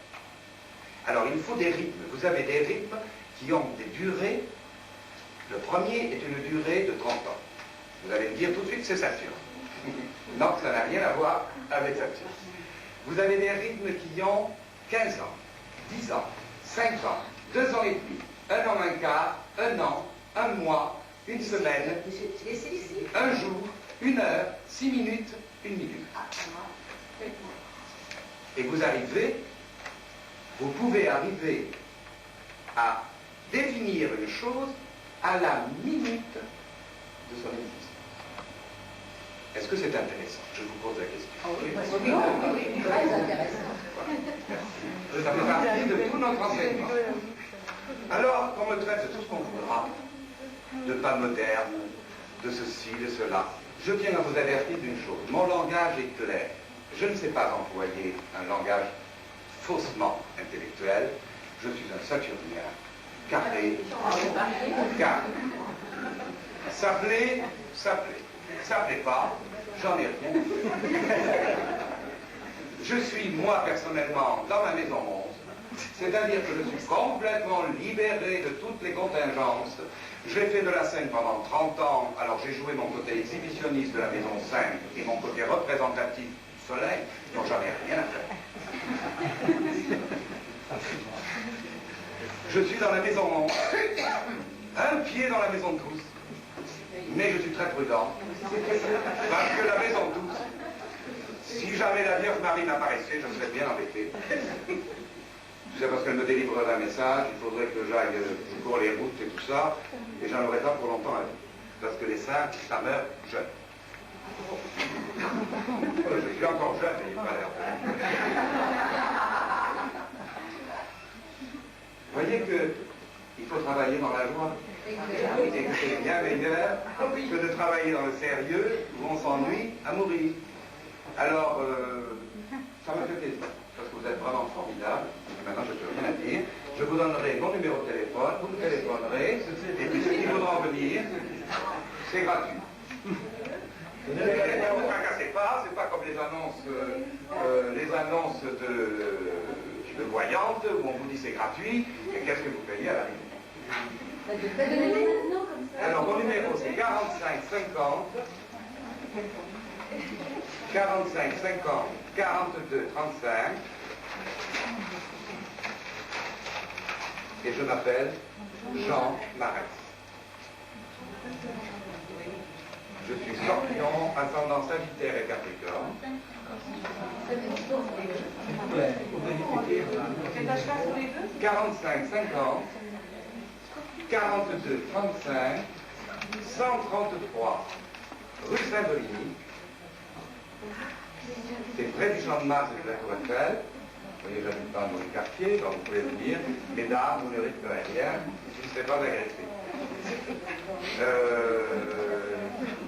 Alors, il faut des rythmes. Vous avez des rythmes qui ont des durées. Le premier est une durée de 30 ans. Vous allez me dire tout de suite, c'est Saturne. Non, ça n'a rien à voir avec Saturne. Vous avez des rythmes qui ont 15 ans, 10 ans, 5 ans, 2 ans et demi, 1 an, 1 quart, 1 an, 1 mois, 1 semaine, 1 jour, 1 heure, 6 minutes, 1 minute. Et vous pouvez arriver à définir une chose à la minute de son existence. Est-ce que c'est intéressant? Je vous pose la question. Oui, très intéressant. Ça fait partie de tout notre enseignement. Alors, qu'on me traite de tout ce qu'on voudra, de pas moderne, de ceci, de cela, je tiens à vous avertir d'une chose. Mon langage est clair. Je ne sais pas employer un langage faussement intellectuel. Je suis un saturnien, carré, carré. Ça plaît, ça plaît. Ça plaît pas, j'en ai rien. Je suis, moi, personnellement, dans ma maison 11, c'est-à-dire que je suis complètement libéré de toutes les contingences. J'ai fait de la scène pendant 30 ans, alors j'ai joué mon côté exhibitionniste de la maison 5 et mon côté représentatif du soleil, donc j'en ai rien à faire. Je suis dans la maison 11, un pied dans la maison 12, mais je suis très prudent, parce que la maison 12, si jamais la Vierge Marie m'apparaissait, je serais bien embêté. C'est parce qu'elle me délivrerait un message, il faudrait que j'aille pour les routes et tout ça, et j'en aurais pas pour longtemps à vivre. Parce que les saints, ça meurt jeune. Je suis encore jeune, mais il n'y a pas l'air. voyez qu'il faut travailler dans la joie. Et que c'est bien meilleur que de travailler dans le sérieux où on s'ennuie à mourir. Alors, ça me fait plaisir, parce que vous êtes vraiment formidables. Maintenant, je n'ai plus rien à dire. Je vous donnerai mon numéro de téléphone, vous me téléphonerez, et puis ceux qui voudront venir, c'est gratuit. Ne vous tracassez pas, c'est pas comme les annonces de voyantes où on vous dit c'est gratuit, et qu'est-ce que vous payez à l'arrivée. Alors mon numéro c'est 45 50 45 50 42 35 et je m'appelle Jean Marès. Je suis Scorpion, ascendant Sagittaire et Capricorne. C'est à cheval sur les deux? 45 50 42 35 133 rue Saint-Denis. C'est près du Champ de Mars et de la Tour Eiffel. Vous voyez, j'habite dans le quartier, donc vous pouvez venir. Mesdames, vous ne risquerez rien, je ne serai pas agressé.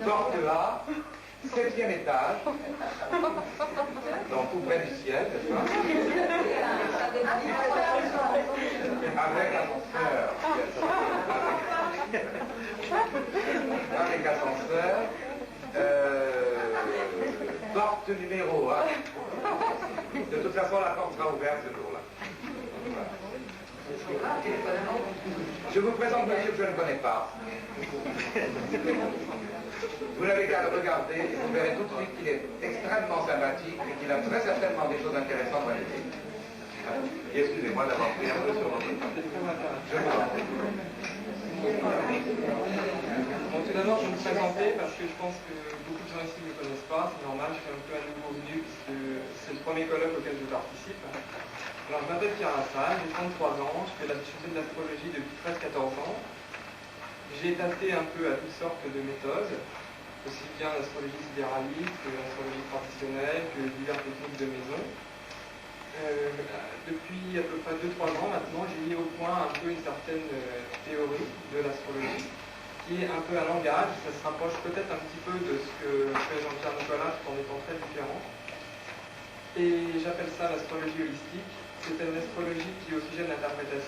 Porte A, 7e étage, donc tout près du ciel, n'est-ce pas? Avec ascenseur. Avec ascenseur. Porte numéro 1. De toute façon, la porte sera ouverte ce jour-là. Je vous présente monsieur que je ne connais pas. Vous n'avez qu'à le regarder et vous verrez tout de suite qu'il est extrêmement sympathique et qu'il a très certainement des choses intéressantes à dire. Et excusez-moi d'avoir pris un peu sur votre temps. Je vous en prie. Bon, tout d'abord, je vais me présenter parce que je pense que beaucoup de gens ici ne me connaissent pas. C'est normal, je suis un peu un nouveau venu puisque c'est le premier colloque auquel je participe. Alors, je m'appelle Pierre Lassalle, j'ai 33 ans, je fais de l'astrologie depuis 13-14 ans. J'ai tâté un peu à toutes sortes de méthodes, aussi bien l'astrologie sidéraliste que l'astrologie traditionnelle, que diverses techniques de maison. Depuis à peu près 2-3 ans maintenant, j'ai mis au point un peu une certaine théorie de l'astrologie, qui est un peu un langage, ça se rapproche peut-être un petit peu de ce que fait Jean-Pierre Nicolas tout en étant très différent. Et j'appelle ça l'astrologie holistique. C'est une astrologie qui, au sujet de l'interprétation,